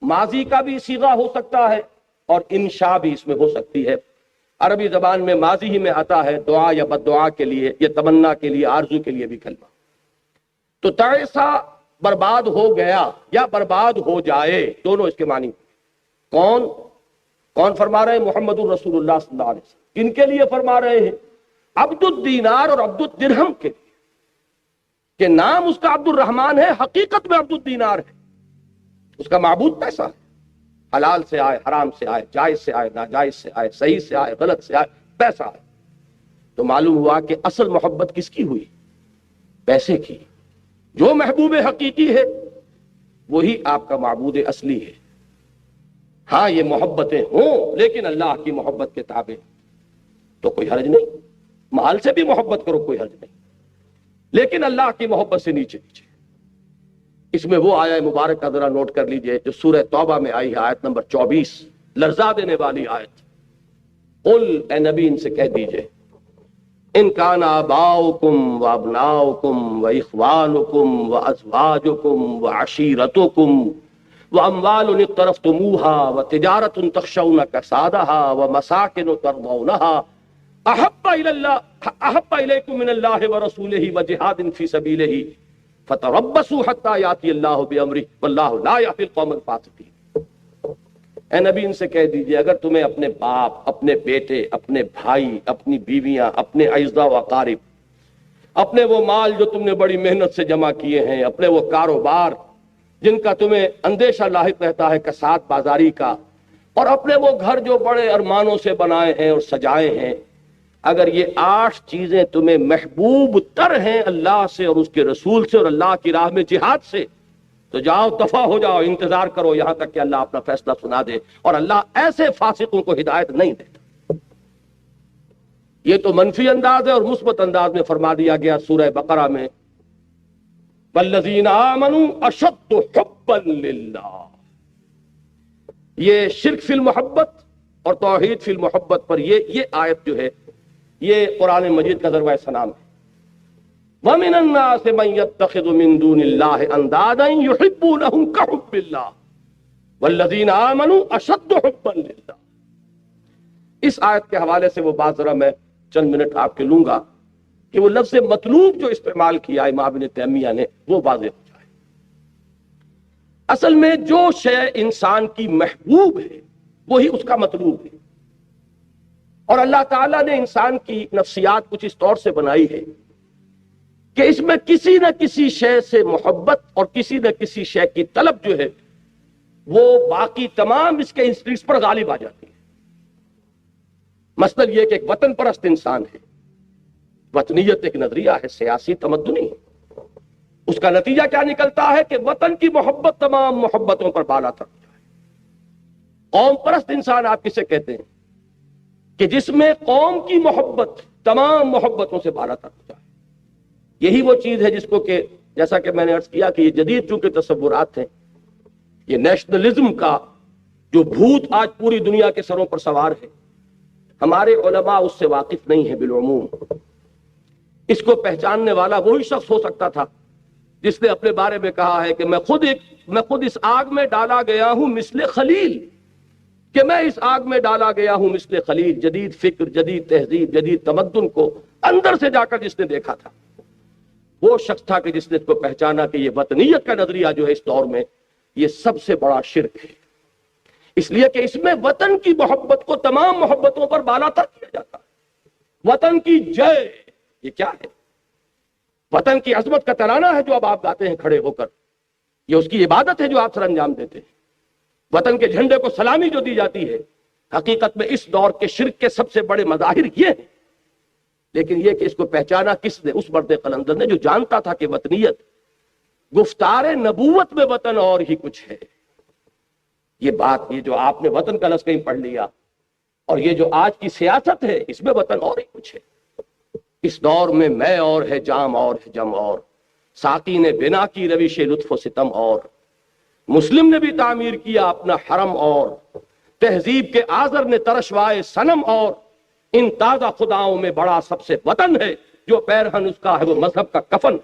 ماضی کا بھی صیغہ ہو سکتا ہے اور انشاء بھی اس میں ہو سکتی ہے۔ عربی زبان میں ماضی ہی میں آتا ہے دعا یا بد دعا کے لیے، یا تمنا کے لیے، آرزو کے لیے بھی کلمہ۔ تو تعسا برباد ہو گیا یا برباد ہو جائے، دونوں اس کے معنی۔ کون فرما رہے ہیں؟ محمد الرسول اللہ صلی اللہ علیہ وسلم۔ کن کے لیے فرما رہے ہیں؟ عبد الدینار اور عبد الدرہم کے لیے، کہ نام اس کا عبد الرحمن ہے، حقیقت میں عبد الدینار ہے، اس کا معبود پیسہ ہے، حلال سے آئے، حرام سے آئے، جائز سے آئے، ناجائز سے آئے، صحیح سے آئے، غلط سے آئے، پیسہ ہے۔ تو معلوم ہوا کہ اصل محبت کس کی ہوئی؟ پیسے کی۔ جو محبوب حقیقی ہے وہی آپ کا معبود اصلی ہے۔ ہاں یہ محبتیں ہوں لیکن اللہ کی محبت کے تابع تو کوئی حرج نہیں، مال سے بھی محبت کرو کوئی حرج نہیں، لیکن اللہ کی محبت سے نیچے نیچے۔ اس میں وہ آیہ مبارک کا ذرا نوٹ کر لیجئے جو سورہ توبہ میں آئی ہے، آیت نمبر 24، لرزا دینے والی آیت۔ قل، اے نبی ان سے کہہ دیجئے، ان کان آباؤکم و ابناؤکم و اخوانکم و ازواجکم و عشیرتکم و اموال اقترفتموها و تجارت تخشون کسادها و مساکن ترضونها احب الیکم من اللہ ورسولہ و جہاد فی سبیلہ فتربصوا حتی یاتی اللہ بامرہ واللہ لا یہدی القوم الفاسقین۔ اے نبی ان سے کہہ دیجئے، اگر تمہیں اپنے باپ، اپنے بیٹے، اپنے بھائی، اپنی بیویاں، اپنے اعزاء و اقارب، اپنے وہ مال جو تم نے بڑی محنت سے جمع کیے ہیں، اپنے وہ کاروبار جن کا تمہیں اندیشہ لاحق رہتا ہے کساد بازاری کا، اور اپنے وہ گھر جو بڑے ارمانوں سے بنائے ہیں اور سجائے ہیں، اگر یہ 8 چیزیں تمہیں محبوب تر ہیں اللہ سے اور اس کے رسول سے اور اللہ کی راہ میں جہاد سے، تو جاؤ دفع ہو جاؤ، انتظار کرو یہاں تک کہ اللہ اپنا فیصلہ سنا دے۔ اور اللہ ایسے فاسقوں کو ہدایت نہیں دیتا۔ یہ تو منفی انداز ہے، اور مثبت انداز میں فرما دیا گیا سورہ بقرہ میں، والذین آمنوا اشد حبا للہ۔ یہ شرک فی المحبت اور توحید فی المحبت پر یہ آیت جو ہے یہ قرآن مجید کا ذروۂ سلام ہے۔ وَمِنَ النَّاسِ مَن يَتَّخِذُ مِن دُونِ اللَّهِ أَندَادًا يُحِبُّونَهُمْ كَحُبِّ اللَّهِ وَالَّذِينَ آمَنُوا أَشَدُّ حُبًّا لِلَّهِ۔ اس آیت کے حوالے سے وہ بات ذرا میں چند منٹ آپ کے لوں گا کہ وہ لفظ مطلوب جو استعمال کیا امام ابن تیمیہ نے وہ واضح ہو جائے۔ اصل میں جو شے انسان کی محبوب ہے وہی اس کا مطلوب ہے، اور اللہ تعالیٰ نے انسان کی نفسیات کچھ اس طور سے بنائی ہے کہ اس میں کسی نہ کسی شے سے محبت اور کسی نہ کسی شے کی طلب جو ہے وہ باقی تمام اس کے انسٹنکٹس پر غالب آ جاتی ہے۔ مثلا یہ کہ ایک وطن پرست انسان ہے، وطنیت ایک نظریہ ہے، سیاسی تمدنی ہے، اس کا نتیجہ کیا نکلتا ہے کہ وطن کی محبت تمام محبتوں پر بالا تر ہو جائے۔ قوم پرست انسان آپ کسے کہتے ہیں؟ کہ جس میں قوم کی محبت تمام محبتوں سے بالا تر ہو جائے۔ یہی وہ چیز ہے جس کو کہ جیسا کہ میں نے عرض کیا کہ یہ جدید چونکہ تصورات ہیں، یہ نیشنلزم کا جو بھوت آج پوری دنیا کے سروں پر سوار ہے، ہمارے علماء اس سے واقف نہیں ہیں بالعموم۔ اس کو پہچاننے والا وہی شخص ہو سکتا تھا جس نے اپنے بارے میں کہا ہے کہ میں خود اس آگ میں ڈالا گیا ہوں مثل خلیل، کہ میں اس آگ میں ڈالا گیا ہوں مثل خلیل۔ جدید فکر، جدید تہذیب، جدید تمدن کو اندر سے جا کر جس نے دیکھا تھا وہ شخص تھا کہ جس نے اس کو پہچانا کہ یہ وطنیت کا نظریہ جو ہے اس دور میں یہ سب سے بڑا شرک ہے، اس لیے کہ اس میں وطن کی محبت کو تمام محبتوں پر بالا تر کیا جاتا ہے۔ وطن کی جے، یہ کیا ہے؟ وطن کی عظمت کا ترانہ ہے جو اب آپ گاتے ہیں کھڑے ہو کر، یہ اس کی عبادت ہے جو آپ سر انجام دیتے ہیں۔ وطن کے جھنڈے کو سلامی جو دی جاتی ہے، حقیقت میں اس دور کے شرک کے سب سے بڑے مظاہر یہ ہیں۔ لیکن یہ کہ اس کو پہچانا کس نے؟ اس مرد قلندر نے جو جانتا تھا کہ وطنیت گفتار نبوت میں وطن اور ہی کچھ ہے۔ یہ بات، یہ جو آپ نے وطن کا لفظ کہیں پڑھ لیا، اور یہ جو آج کی سیاست ہے اس میں وطن اور ہی کچھ ہے۔ اس دور میں میں اور ہے جام اور ہے جم اور، ساقی نے بنا کی روش لطف و ستم اور، مسلم نے بھی تعمیر کیا اپنا حرم اور، تہذیب کے آذر نے ترشوائے صنم اور، ان تازہ خداؤں میں بڑا سب سے وطن ہے، جو پیرہن اس کا ہے وہ مذہب کا کفن۔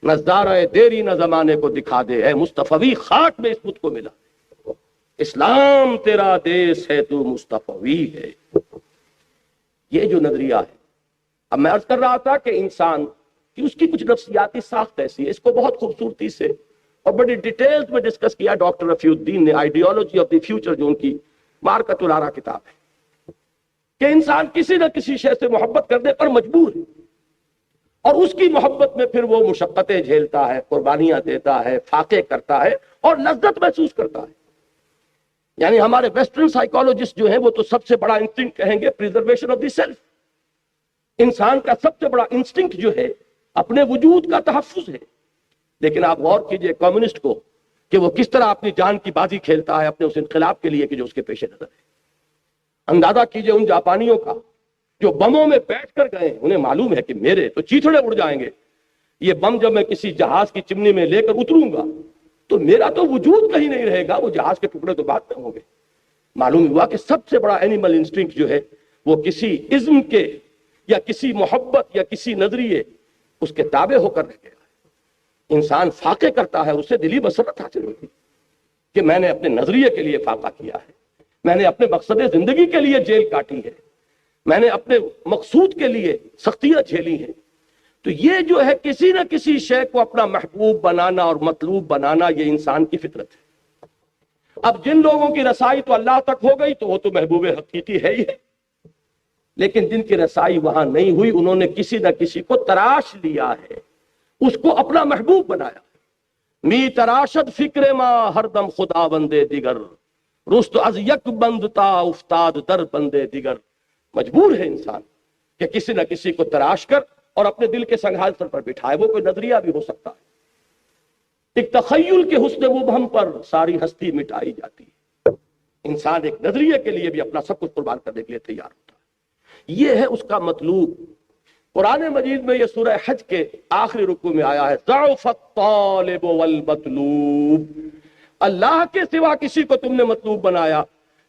نظارہ دیری نہ زمانے کو دکھا دے، اے مصطفی خاک میں اس بت کو ملا، اسلام تیرا دیس ہے تو مصطفی ہے۔ یہ جو نظریہ ہے، اب میں عرض کر رہا تھا کہ انسان کی اس کی کچھ نفسیاتی ساخت ایسی ہے، اس کو بہت خوبصورتی سے اور بڑی ڈیٹیلز میں ڈسکس کیا ڈاکٹر رفیع الدین نے، آئیڈیالوجی آف دی فیوچر جو ان کی مارکۃ الآراء کتاب ہے، کہ انسان کسی نہ کسی شے سے محبت کرنے پر مجبور ہے، اور اس کی محبت میں پھر وہ مشقتیں جھیلتا ہے، قربانیاں دیتا ہے، فاقے کرتا ہے اور لذت محسوس کرتا ہے۔ یعنی ہمارے ویسٹرن سائیکالوجسٹ جو ہیں وہ تو سب سے بڑا انسٹنکٹ کہیں گے پریزرویشن آف دی سیلف۔ انسان کا سب سے بڑا انسٹنکٹ جو ہے اپنے وجود کا تحفظ ہے۔ لیکن آپ غور کیجئے کمیونسٹ کو کہ وہ کس طرح اپنی جان کی بازی کھیلتا ہے اپنے اس انقلاب کے لیے کہ جو اس کے پیش نظر ہے۔ اندازہ کیجئے ان جاپانیوں کا جو بموں میں بیٹھ کر گئے، انہیں معلوم ہے کہ میرے تو چیتھڑے اڑ جائیں گے، یہ بم جب میں کسی جہاز کی چمنی میں لے کر اتروں گا تو میرا تو وجود کہیں نہیں رہے گا، وہ جہاز کے ٹکڑے تو بعد میں ہوں گے۔ معلوم ہوا کہ سب سے بڑا اینیمل انسٹنکٹ جو ہے وہ کسی ازم کے یا کسی محبت یا کسی نظریے اس کے تابع ہو کر رہ گیا ہے۔ انسان فاقے کرتا ہے، اسے دلی مسرت حاصل ہوتی کہ میں نے اپنے نظریے کے لیے فاقہ کیا ہے، میں نے اپنے مقصد زندگی کے لیے جیل کاٹی ہے، میں نے اپنے مقصود کے لیے سختیاں جھیلی ہیں۔ تو یہ جو ہے کسی نہ کسی شے کو اپنا محبوب بنانا اور مطلوب بنانا، یہ انسان کی فطرت ہے۔ اب جن لوگوں کی رسائی تو اللہ تک ہو گئی تو وہ تو محبوب حقیقی ہے ہی ہے، لیکن جن کی رسائی وہاں نہیں ہوئی انہوں نے کسی نہ کسی کو تراش لیا ہے، اس کو اپنا محبوب بنایا۔ می تراشد فکر ما ہر دم خدا بندے دیگر، رست از یک بندتا افتاد در بندے دیگر۔ مجبور ہے انسان کہ کسی نہ کسی کو تراش کر اور اپنے دل کے سنگھاڑ پر بٹھائے۔ وہ کوئی نظریہ بھی ہو سکتا ہے، ایک تخیل کے حسن مبہم پر ساری ہستی مٹائی جاتی ہے۔ انسان ایک نظریے کے لیے بھی اپنا سب کچھ قربان کرنے کے لیے تیار ہوتا ہے، یہ ہے اس کا مطلوب۔ قرآن مجید میں یہ سورہ حج کے آخری رکوع میں آیا ہے، ضعف الطالب والمطلوب۔ اللہ کے سوا کسی کو تم نے مطلوب بنایا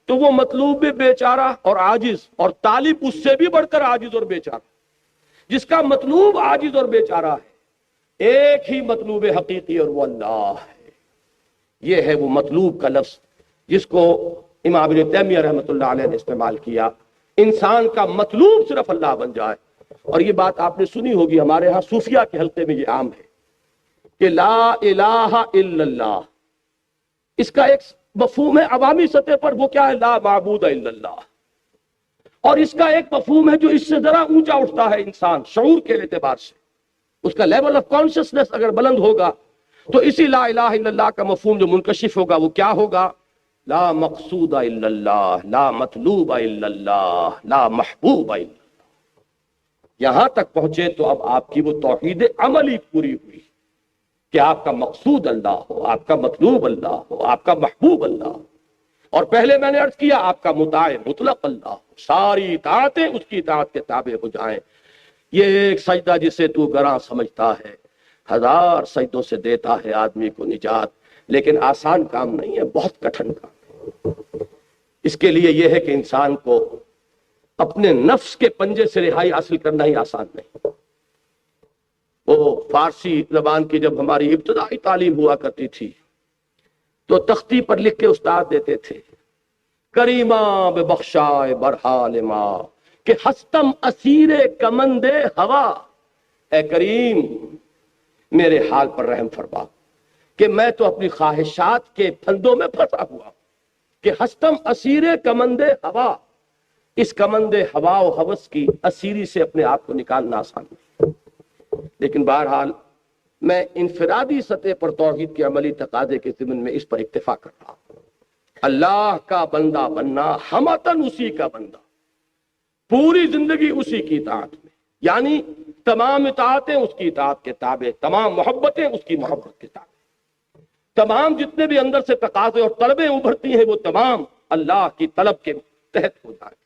تو وہ مطلوب بھی بیچارہ اور عاجز، اور طالب اس سے بھی بڑھ کر عاجز اور بیچارہ۔ جس کا مطلوب عاجز اور بیچارہ ہے، ایک ہی مطلوب حقیقی اور وہ اللہ ہے۔ یہ ہے وہ مطلوب کا لفظ جس کو امام ابن تیمیہ رحمۃ اللہ علیہ نے استعمال کیا، انسان کا مطلوب صرف اللہ بن جائے۔ اور یہ بات آپ نے سنی ہوگی، ہمارے ہاں صوفیہ کے حلقے میں یہ عام ہے کہ لا الہ الا اللہ، اس کا ایک مفہوم ہے عوامی سطح پر، وہ کیا ہے؟ لا معبود الا اللہ۔ اور اس کا ایک مفہوم ہے جو اس سے ذرا اونچا اٹھتا ہے انسان شعور کے اعتبار سے، اس کا لیول آف کانشسنس اگر بلند ہوگا تو اسی لا الہ الا اللہ کا مفہوم جو منکشف ہوگا وہ کیا ہوگا؟ لا مقصود الا اللہ، لا مطلوب الا اللہ، لا محبوب الا اللہ۔ یہاں تک پہنچے تو اب آپ کی وہ توحید عملی پوری ہوئی کہ آپ کا مقصود اللہ ہو، آپ کا مطلوب اللہ ہو، آپ کا محبوب اللہ ہو۔ اور پہلے میں نے عرض کیا آپ کا مطاع مطلق اللہ ہو، ساری اطاعتیں اس کی اطاعت کے تابع ہو جائیں۔ یہ ایک سجدہ جسے تو گراں سمجھتا ہے، ہزار سجدوں سے دیتا ہے آدمی کو نجات، لیکن آسان کام نہیں ہے، بہت کٹھن کام ہے۔ اس کے لیے یہ ہے کہ انسان کو اپنے نفس کے پنجے سے رہائی حاصل کرنا ہی آسان نہیں۔ وہ فارسی زبان کی جب ہماری ابتدائی تعلیم ہوا کرتی تھی تو تختی پر لکھ کے استاد دیتے تھے، کریماں بے بخشائے برحال ماں کہ ہستم اسیر کمند ہوا، اے کریم میرے حال پر رحم فرما کہ میں تو اپنی خواہشات کے پھندوں میں پھنسا ہوا ہوں، کہ ہستم اسیر کمند ہوا، اس کمند ہوا و ہوس کی اسیری سے اپنے آپ کو نکالنا آسان نہیں۔ لیکن بہرحال میں انفرادی سطح پر توحید کے عملی تقاضے کے ضمن میں اس پر اکتفا کر رہا ہوں۔ اللہ کا بندہ بننا، ہمتن اسی کا بندہ، پوری زندگی اسی کی اطاعت میں، یعنی تمام اطاعتیں اس کی اطاعت کے تابع، تمام محبتیں اس کی محبت کے تابع، تمام جتنے بھی اندر سے تقاضے اور طلبیں ابھرتی ہیں وہ تمام اللہ کی طلب کے تحت ہو جائیں۔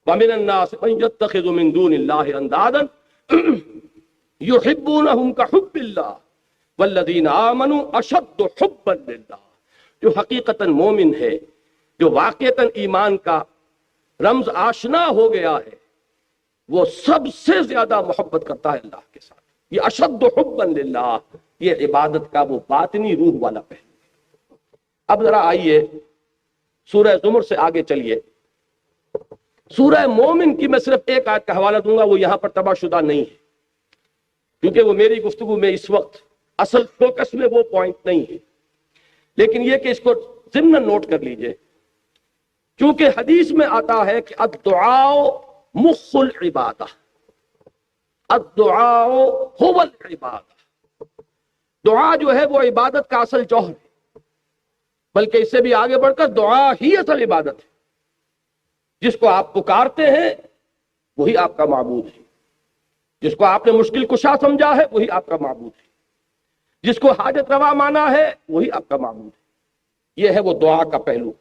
وَمِنَ النَّاسِ مَن يَتَّخِذُ مِن دُونِ اللَّهِ أَندَادًا يُحِبُّونَهُمْ كَحُبِّ اللَّهِ وَالَّذِينَ آمَنُوا أَشَدُّ حُبًّا لِلَّهِ۔ جو حقیقتاً مومن ہے، جو واقعتاً ایمان کا رمز آشنا ہو گیا ہے، وہ سب سے زیادہ محبت کرتا ہے اللہ کے ساتھ۔ یہ اشد حبا للہ، یہ عبادت کا وہ باطنی روح والا پہلو ہے۔ اب ذرا آئیے سورہ زمر سے آگے چلیے۔ سورہ مومن کی میں صرف ایک آیت کا حوالہ دوں گا، وہ یہاں پر تباہ شدہ نہیں ہے کیونکہ وہ میری گفتگو میں اس وقت اصل فوکس میں وہ پوائنٹ نہیں ہے، لیکن یہ کہ اس کو ضمن نوٹ کر لیجئے، چونکہ حدیث میں آتا ہے کہ الدعاء مخ العبادہ، الدعاء هو العبادہ، دعا جو ہے وہ عبادت کا اصل جوہر ہے، بلکہ اس سے بھی آگے بڑھ کر دعا ہی اصل عبادت ہے۔ جس کو آپ پکارتے ہیں وہی آپ کا معبود ہے، جس کو آپ نے مشکل کشا سمجھا ہے وہی آپ کا معبود ہے، جس کو حاجت روا مانا ہے وہی آپ کا معبود ہے۔ یہ ہے وہ دعا کا پہلو۔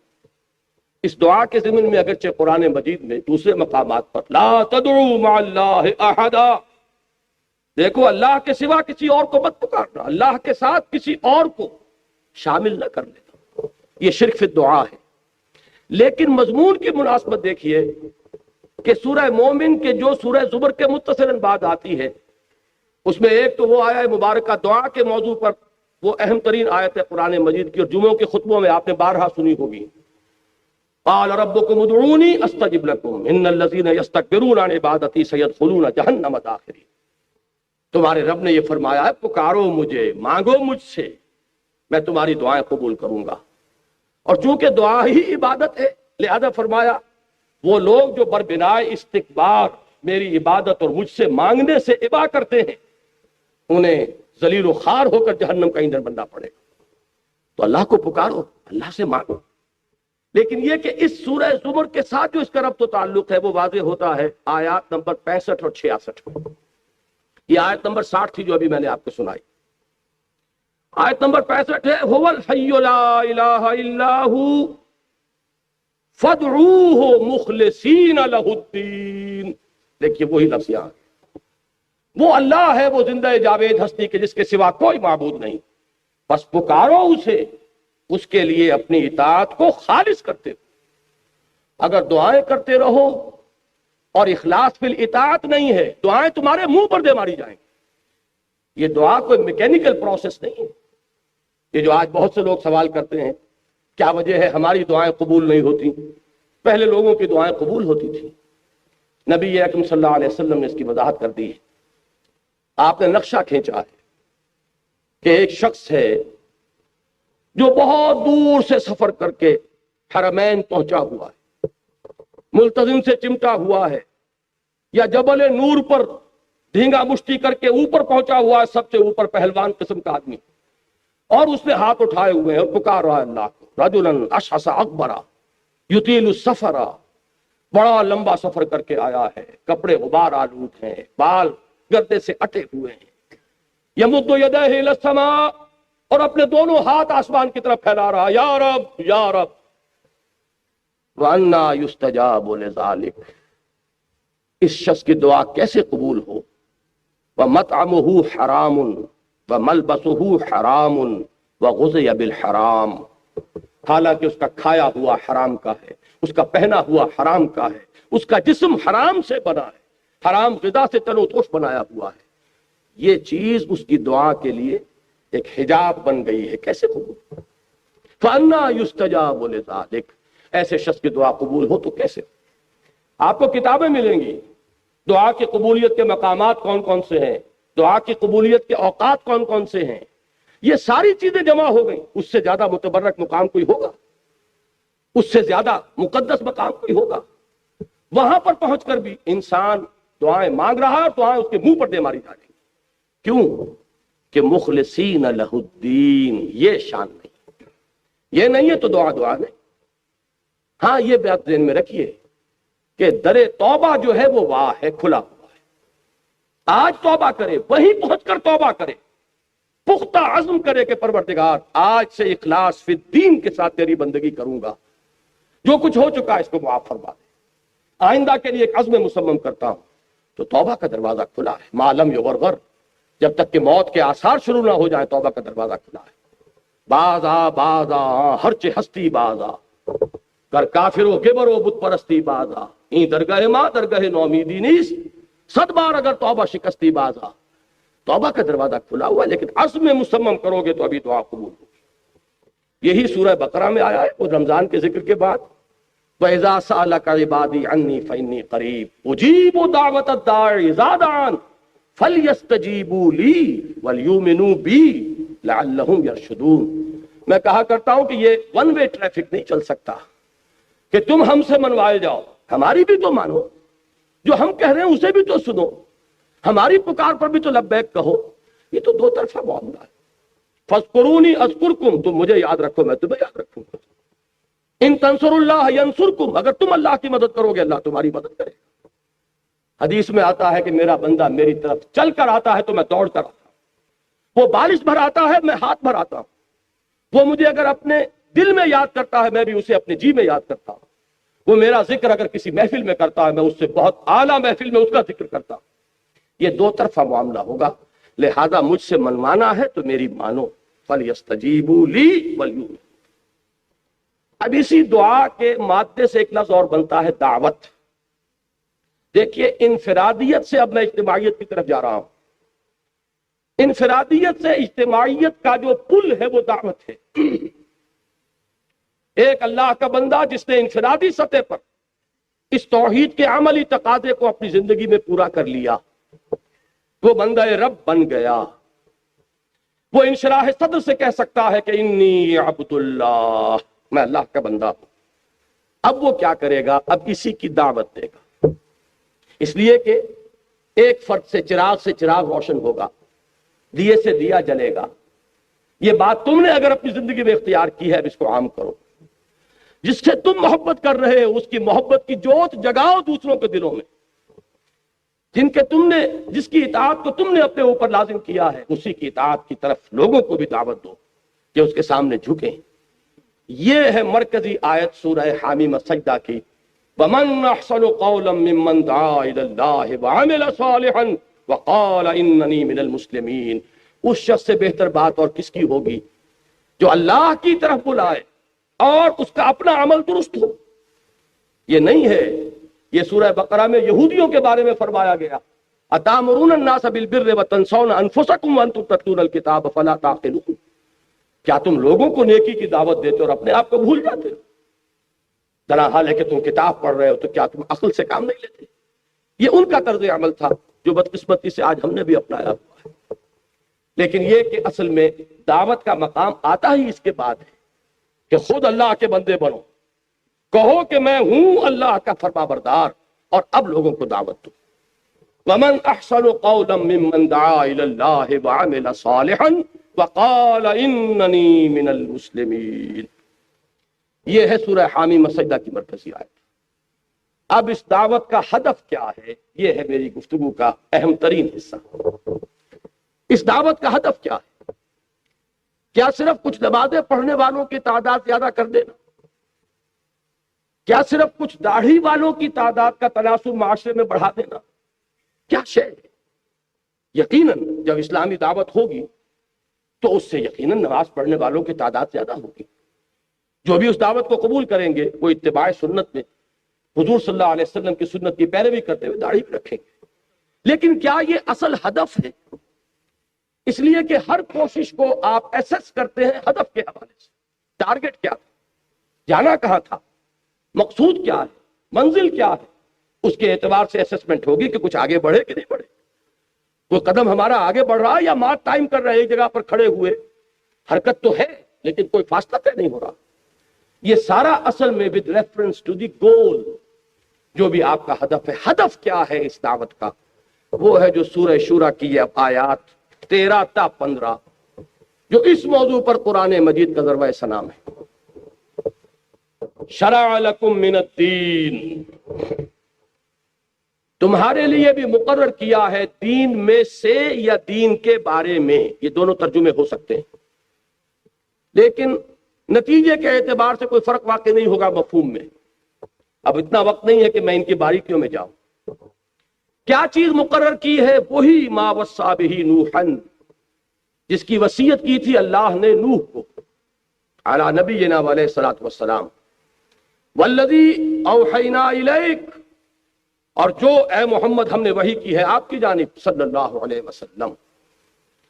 اس دعا کے ضمن میں اگرچہ قرآن مجید میں دوسرے مقامات پر لا تدعوا مع اللہ احدا، دیکھو اللہ کے سوا کسی اور کو مت پکارنا، اللہ کے ساتھ کسی اور کو شامل نہ کر لینا، یہ شرک فی الدعا ہے۔ لیکن مضمون کی مناسبت دیکھیے کہ سورہ مومن کے جو سورہ زمر کے متصلاً بعد آتی ہے، اس میں ایک تو وہ آیہ مبارکہ دعا کے موضوع پر وہ اہم ترین آیت ہے قرآن مجید کی، اور جمعوں کے خطبوں میں آپ نے بارہا سنی ہوگی، قال ربکم ادعونی استجب لکم ان الذین یستکبرون عن عبادتی سیدخلون جہنم داخرین۔ تمہارے رب نے یہ فرمایا ہے پکارو مجھے، مانگو مجھ سے، میں تمہاری دعائیں قبول کروں گا۔ اور چونکہ دعا ہی عبادت ہے لہذا فرمایا وہ لوگ جو بربنائے استکبار میری عبادت اور مجھ سے مانگنے سے ابا کرتے ہیں انہیں ذلیل و خوار ہو کر جہنم کا ایندھن بننا پڑے گا۔ تو اللہ کو پکارو، اللہ سے مانگو۔ لیکن یہ کہ اس سورہ زمر کے ساتھ جو اس کا ربط و تعلق ہے وہ واضح ہوتا ہے آیات نمبر 65 اور 66 میں۔ یہ آیت نمبر 60 تھی جو ابھی میں نے آپ کو سنائی۔ آیت نمبر 65 ہے هو الحی لا الہ الا ہو فادعوہ مخلصین لہ الدین۔ دیکھیے وہی لفظ یہاں، وہ اللہ ہے، وہ زندہ جاوید ہستی کے جس کے سوا کوئی معبود نہیں، بس پکارو اسے، اس کے لیے اپنی اطاعت کو خالص کرتے ہو۔ اگر دعائیں کرتے رہو اور اخلاص فی الاطاعت نہیں ہے، دعائیں تمہارے منہ پر دے ماری جائیں گی۔ یہ دعا کوئی میکینیکل پروسیس نہیں ہے۔ یہ جو آج بہت سے لوگ سوال کرتے ہیں کیا وجہ ہے ہماری دعائیں قبول نہیں ہوتی، پہلے لوگوں کی دعائیں قبول ہوتی تھی۔ نبی اکرم صلی اللہ علیہ وسلم نے اس کی وضاحت کر دی ہے۔ آپ نے نقشہ کھینچا ہے کہ ایک شخص ہے جو بہت دور سے سفر کر کے حرمین پہنچا ہوا ہے، ملتزم سے چمٹا ہوا ہے، یا جبل نور پر دھینگا مشتی کر کے اوپر پہنچا ہوا ہے، سب سے اوپر پہلوان قسم کا آدمی، اور اس نے ہاتھ اٹھائے ہوئے ہیں اور پکار رہا ہے اللہ کو، رجلاً اشعث اکبرا یطیل السفر، بڑا لمبا سفر کر کے آیا ہے، کپڑے غبار آلود ہیں، بال گردے سے اٹے ہوئے ہیں، یمد یدیہ الی السماء، اور اپنے دونوں ہاتھ آسمان کی طرف پھیلا رہا، یا رب یا رب۔ وَأَنَّى يُسْتَجَابُ لِذَلِكَ، اس شخص کی دعا کیسے قبول ہو؟ وَمَطْعَمُهُ حَرَامٌ وَمَلْبَسُهُ حَرَامٌ وَغُذِيَ بِالْحَرَامِ، حالانکہ اس کا کھایا ہوا حرام کا ہے، اس کا پہنا ہوا حرام کا ہے، اس کا جسم حرام سے بنا ہے، حرام غذا سے تن و توش بنایا ہوا ہے، یہ چیز اس کی دعا کے لیے ایک حجاب بن گئی ہے، کیسے قبول؟ فَأَنَّى يُسْتَجَابُ لِذَلِكَ، ایسے شخص کی دعا قبول ہو تو کیسے؟ آپ کو کتابیں ملیں گی، دعا کی قبولیت کے مقامات کون کون سے ہیں، دعا کی قبولیت کے اوقات کون کون سے ہیں، یہ ساری چیزیں جمع ہو گئیں۔ اس سے زیادہ متبرک مقام کوئی ہوگا؟ اس سے زیادہ مقدس مقام کوئی ہوگا؟ وہاں پر پہنچ کر بھی انسان دعائیں مانگ رہا ہے اور دعائیں اس کے منہ پر دے ماری جا رہی ہیں۔ کیوں؟ کہ مخلصین لہ الدین، یہ شان نہیں، یہ نہیں ہے تو دعا نہیں۔ ہاں یہ بات ذہن میں رکھیے کہ در توبہ جو ہے وہ واہ ہے، کھلا ہوا ہے۔ آج توبہ کرے، وہیں پہنچ کر توبہ کرے، پختہ عزم کرے کہ پروردگار آج سے اخلاص فی الدین کے ساتھ تیری بندگی کروں گا، جو کچھ ہو چکا ہے اس کو معاف فرما دے، آئندہ کے لیے ایک عزم مصمم کرتا ہوں، تو توبہ کا دروازہ کھلا ہے۔ ما لم یغرغر، جب تک کہ موت کے آثار شروع نہ ہو جائیں توبہ کا دروازہ کھلا ہے۔ باز آ ہرچ ہستی باز آ، کر کافر و گبر و بت پرستی باز آ، این درگاہ ماں درگاہ نومیدی نیس، 100 بار اگر توبہ شکستی باز آ۔ توبہ کا دروازہ کھلا ہوا ہے، لیکن عزم مصمم کرو گے تو ابھی دعا قبول ہوگی۔ یہی سورہ بقرہ میں آیا ہے، وہ رمضان کے ذکر کے بعد، وَإِذَا سَأَلَكَ عِبَادِي عَنِّي فَإِنِّي قَرِيبٌ أُجِيبُ دَعْوَةَ الدَّاعِ إِذَا دَعَانِ فَلْيَسْتَجِيبُوا لِي وَلْيُؤْمِنُوا بِي لَعَلَّهُمْ يَرْشُدُونَ۔ میں کہا کرتا ہوں کہ یہ ون وے ٹریفک نہیں چل سکتا کہ تم ہم سے منوائے جاؤ، ہماری بھی تو مانو، جو ہم کہہ رہے ہیں اسے بھی تو سنو، ہماری پکار پر بھی تو لبیک کہو۔ یہ تو دو طرفہ معاملہ ہے۔ فَاذْكُرُونِي أَذْكُرْكُمْ، تم مجھے یاد رکھو میں تمہیں یاد رکھوں گا۔ ان تنصروا اللہ ینصرکم، اگر تم اللہ کی مدد کرو گے اللہ تمہاری مدد کرے گا۔ حدیث میں آتا ہے کہ میرا بندہ میری طرف چل کر آتا ہے تو میں دوڑ کر آتا ہوں، وہ بارش بھر آتا ہے میں ہاتھ بھر آتا ہوں، وہ مجھے اگر اپنے دل میں یاد کرتا ہے میں بھی اسے اپنے جی میں یاد کرتا ہوں، وہ میرا ذکر اگر کسی محفل میں کرتا ہے میں اس سے بہت اعلیٰ محفل میں اس کا ذکر کرتا ہوں۔ یہ دو طرفہ معاملہ ہوگا، لہذا مجھ سے منوانا ہے تو میری مانو، فَلْيَسْتَجِيبُوا لِي وَلْيُؤْمِنُوا۔ اب اسی دعا کے مادے سے ایک لفظ اور بنتا ہے دعوت۔ دیکھیے انفرادیت سے اب میں اجتماعیت کی طرف جا رہا ہوں۔ انفرادیت سے اجتماعیت کا جو پل ہے وہ دعوت ہے۔ ایک اللہ کا بندہ جس نے انفرادی سطح پر اس توحید کے عملی تقاضے کو اپنی زندگی میں پورا کر لیا، وہ بندہ رب بن گیا، وہ انشراح صدر سے کہہ سکتا ہے کہ انی عبد اللہ، میں اللہ کا بندہ ہوں۔ اب وہ کیا کرے گا؟ اب اسی کی دعوت دے گا، اس لیے کہ ایک فرد سے چراغ روشن ہوگا، دیے سے دیا جلے گا۔ یہ بات تم نے اگر اپنی زندگی میں اختیار کی ہے اب اس کو عام کرو۔ جس سے تم محبت کر رہے ہو اس کی محبت کی جوت جگاؤ دوسروں کے دلوں میں، جس کی اطاعت کو تم نے اپنے اوپر لازم کیا ہے اسی کی اطاعت کی طرف لوگوں کو بھی دعوت دو کہ اس کے سامنے جھکیں۔ یہ ہے مرکزی آیت سورہ حامیم سجدہ کی، وَمَنْ أَحْسَنُ قَوْلًا مِّمَّنْ دَعَا إِلَى اللَّهِ وَعَمِلَ صَالِحًا وَقَالَ إِنَّنِي مِنَ الْمُسْلِمِينَ۔ اس شخص سے بہتر بات اور کس کی ہوگی جو اللہ کی طرف بلائے اور اس کا اپنا عمل درست ہو۔ یہ نہیں ہے یہ سورہ بقرہ میں یہودیوں کے بارے میں فرمایا گیا، اتامرون الناس بالبر وتنسون انفسکم وانتم تتلون الکتاب فلا تعقلون، کیا تم لوگوں کو نیکی کی دعوت دیتے اور اپنے آپ کو بھول جاتے ہو؟ درا حال ہے کہ تم کتاب پڑھ رہے ہو تو کیا تم عقل سے کام نہیں لیتے؟ یہ ان کا طرز عمل تھا جو بدقسمتی سے آج ہم نے بھی اپنایا ہوا ہے۔ لیکن یہ کہ اصل میں دعوت کا مقام آتا ہی اس کے بعد ہے کہ خود اللہ کے بندے بنو، کہو کہ میں ہوں اللہ کا فرما بردار، اور اب لوگوں کو دعوت دو۔ وَمَنْ أَحْسَنُ قَوْلًا مِّمَّنْ دَعَا إِلَى اللَّهِ وَعَمِلَ صَالِحًا وَقَالَ إِنَّنِي مِنَ الْمُسْلِمِينَ۔ یہ ہے سورہ حامیم السجدہ کی مرکزی آیت۔ اب اس دعوت کا ہدف کیا ہے، یہ ہے میری گفتگو کا اہم ترین حصہ۔ اس دعوت کا ہدف کیا ہے؟ کیا صرف کچھ نمازیں پڑھنے والوں کی تعداد زیادہ کر دینا؟ کیا صرف کچھ داڑھی والوں کی تعداد کا تناسب معاشرے میں بڑھا دینا؟ کیا شے ہے؟ یقیناً جب اسلامی دعوت ہوگی تو اس سے یقیناً نماز پڑھنے والوں کی تعداد زیادہ ہوگی۔ جو بھی اس دعوت کو قبول کریں گے وہ اتباع سنت میں حضور صلی اللہ علیہ وسلم کی سنت کی پیروی کرتے ہوئے داڑھی بھی رکھیں گے۔ لیکن کیا یہ اصل ہدف ہے؟ اس لیے کہ ہر کوشش کو آپ ایسس کرتے ہیں ہدف کے حوالے سے۔ ٹارگٹ کیا تھا؟ جانا کہاں تھا؟ مقصود کیا ہے؟ منزل کیا ہے؟ اس کے اعتبار سے اسسمنٹ ہوگی کہ کچھ آگے بڑھے کہ نہیں بڑھے، کوئی قدم ہمارا آگے بڑھ رہا یا مارک ٹائم کر رہے ایک جگہ پر کھڑے ہوئے۔ حرکت تو ہے لیکن کوئی فاصلہ طے نہیں ہو رہا۔ یہ سارا اصل میں with reference to the goal، جو بھی آپ کا ہدف ہے۔ ہدف کیا ہے اس دعوت کا؟ وہ ہے جو سورہ شورى کی یہ آیات 13 تا 15 جو اس موضوع پر قرآن مجید کا ذروہ سنام ہے۔ شرع لکم من الدین، تمہارے لیے بھی مقرر کیا ہے دین میں سے یا دین کے بارے میں، یہ دونوں ترجمے ہو سکتے ہیں، لیکن نتیجے کے اعتبار سے کوئی فرق واقع نہیں ہوگا مفہوم میں۔ اب اتنا وقت نہیں ہے کہ میں ان کی باریکیوں میں جاؤں۔ کیا چیز مقرر کی ہے؟ وہی ما وصی بہ نوحا، جس کی وصیت کی تھی اللہ نے نوح کو علی نبینا علیہ الصلوۃ والسلام، والذی اوحینا الیک، اور جو اے محمد ہم نے وحی کی ہے آپ کی جانب صلی اللہ علیہ وسلم،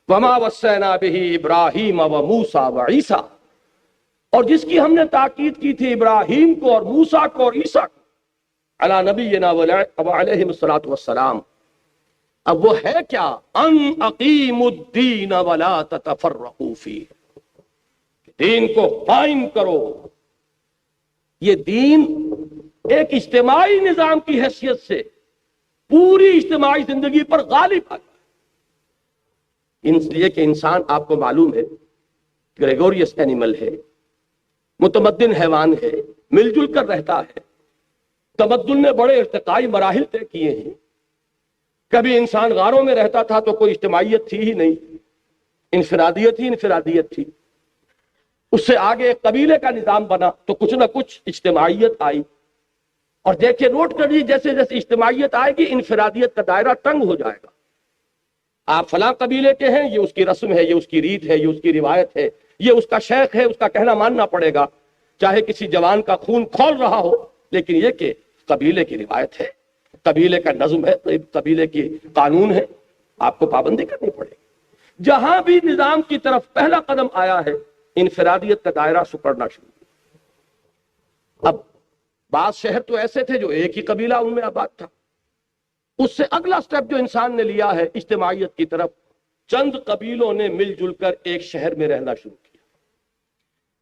وما وصینا بہ ابراہیم و موسیٰ و عیسیٰ، اور جس کی ہم نے تاکید کی تھی ابراہیم کو اور موسیٰ کو اور عیسیٰ کو علی نبینا علیہ الصلوۃ والسلام۔ اب وہ ہے کیا؟ ان اقیموا الدین ولا تتفرقوا فیہ، دین کو قائم کرو۔ یہ دین ایک اجتماعی نظام کی حیثیت سے پوری اجتماعی زندگی پر غالب آ گیا، اس لیے کہ انسان آپ کو معلوم ہے گریگوریس اینیمل ہے، متمدن حیوان ہے، مل جل کر رہتا ہے۔ تمدن نے بڑے ارتقائی مراحل طے کیے ہیں۔ کبھی انسان غاروں میں رہتا تھا تو کوئی اجتماعیت تھی ہی نہیں، انفرادیت ہی انفرادیت تھی۔ اس سے آگے ایک قبیلے کا نظام بنا تو کچھ نہ کچھ اجتماعیت آئی، اور دیکھیے نوٹ کر لیجیے جیسے جیسے اجتماعیت آئے گی انفرادیت کا دائرہ تنگ ہو جائے گا۔ آپ فلاں قبیلے کے ہیں، یہ اس کی رسم ہے، یہ اس کی ریت ہے، یہ اس کی روایت ہے، یہ اس کا شیخ ہے، اس کا کہنا ماننا پڑے گا، چاہے کسی جوان کا خون کھول رہا ہو۔ لیکن یہ کہ قبیلے کی روایت ہے، قبیلے کا نظم ہے، قبیلے کی قانون ہے، آپ کو پابندی کرنی پڑے گی۔ جہاں بھی نظام کی طرف پہلا قدم آیا ہے انفرادیت کا دائرہ سکڑنا شروع۔ اب بعض شہر تو ایسے تھے جو ایک ہی قبیلہ ان میں آباد تھا، اس سے اگلا سٹیپ جو انسان نے لیا ہے اجتماعیت کی طرف، چند قبیلوں نے مل جل کر ایک شہر میں رہنا شروع کیا۔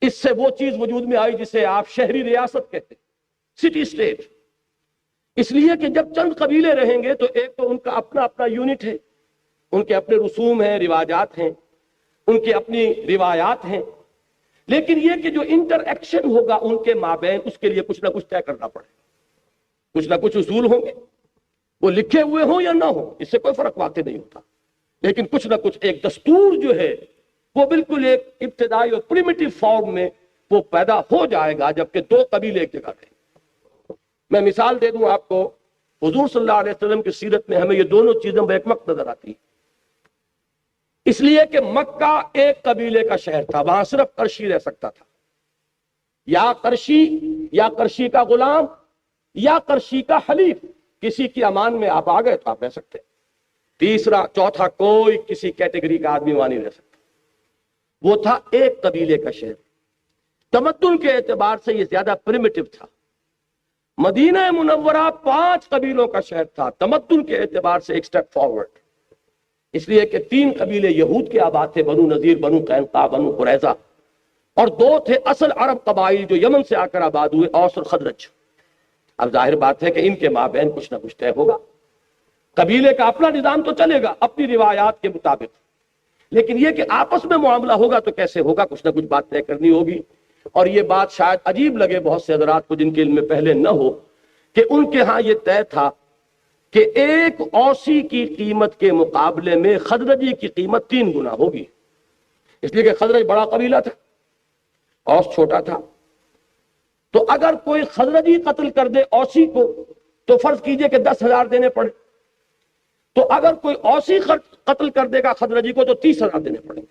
اس سے وہ چیز وجود میں آئی جسے آپ شہری ریاست کہتے ہیں، سٹی اسٹیٹ۔ اس لیے کہ جب چند قبیلے رہیں گے تو ایک تو ان کا اپنا اپنا یونٹ ہے، ان کے اپنے رسوم ہیں، رواجات ہیں، ان کی اپنی روایات ہیں، لیکن یہ کہ جو انٹر ایکشن ہوگا ان کے مابین، اس کے لیے کچھ نہ کچھ طے کرنا پڑے، کچھ نہ کچھ اصول ہوں گے، وہ لکھے ہوئے ہوں یا نہ ہوں، اس سے کوئی فرق واقع نہیں ہوتا، لیکن کچھ نہ کچھ ایک دستور جو ہے وہ بالکل ایک ابتدائی اور پریمیٹیو فارم میں وہ پیدا ہو جائے گا جبکہ دو قبیلے ایک جگہ رہیں۔ میں مثال دے دوں آپ کو، حضور صلی اللہ علیہ وسلم کی سیرت میں ہمیں یہ دونوں چیزیں بیک وقت نظر آتی ہیں، اس لیے کہ مکہ ایک قبیلے کا شہر تھا، وہاں صرف قرشی رہ سکتا تھا، یا قرشی کا غلام یا قرشی کا حلیف، کسی کی امان میں آپ آ گئے تو آپ رہ سکتے، تیسرا چوتھا کوئی کسی کیٹیگری کا آدمی وہاں نہیں رہ سکتا۔ وہ تھا ایک قبیلے کا شہر، تمدن کے اعتبار سے یہ زیادہ پریمیٹو تھا۔ مدینہ منورہ 5 قبیلوں کا شہر تھا، تمدن کے اعتبار سے ایک سٹیپ فارورڈ، اس لیے کہ 3 قبیلے یہود کے آباد تھے، بنو نذیر، بنو قینقاع، بنو قریظہ، اور 2 تھے اصل عرب قبائل جو یمن سے آ کر آباد ہوئے، اوس اور خزرج۔ اب ظاہر بات ہے کہ ان کے مابین کچھ نہ کچھ طے ہوگا، قبیلے کا اپنا نظام تو چلے گا اپنی روایات کے مطابق، لیکن یہ کہ آپس میں معاملہ ہوگا تو کیسے ہوگا، کچھ نہ کچھ بات طے کرنی ہوگی۔ اور یہ بات شاید عجیب لگے بہت سے حضرات کو جن کے علم میں پہلے نہ ہو، کہ ان کے ہاں یہ طے تھا کہ ایک اوسی کی قیمت کے مقابلے میں خزرجی کی قیمت 3 گنا ہوگی، اس لیے کہ خزرج بڑا قبیلہ تھا، اوس چھوٹا تھا۔ تو اگر کوئی خزرجی قتل کر دے اوسی کو تو فرض کیجئے کہ 10,000 دینے پڑے، تو اگر کوئی اوسی قتل کر دے گا خزرجی کو تو 30,000 دینے پڑیں گے۔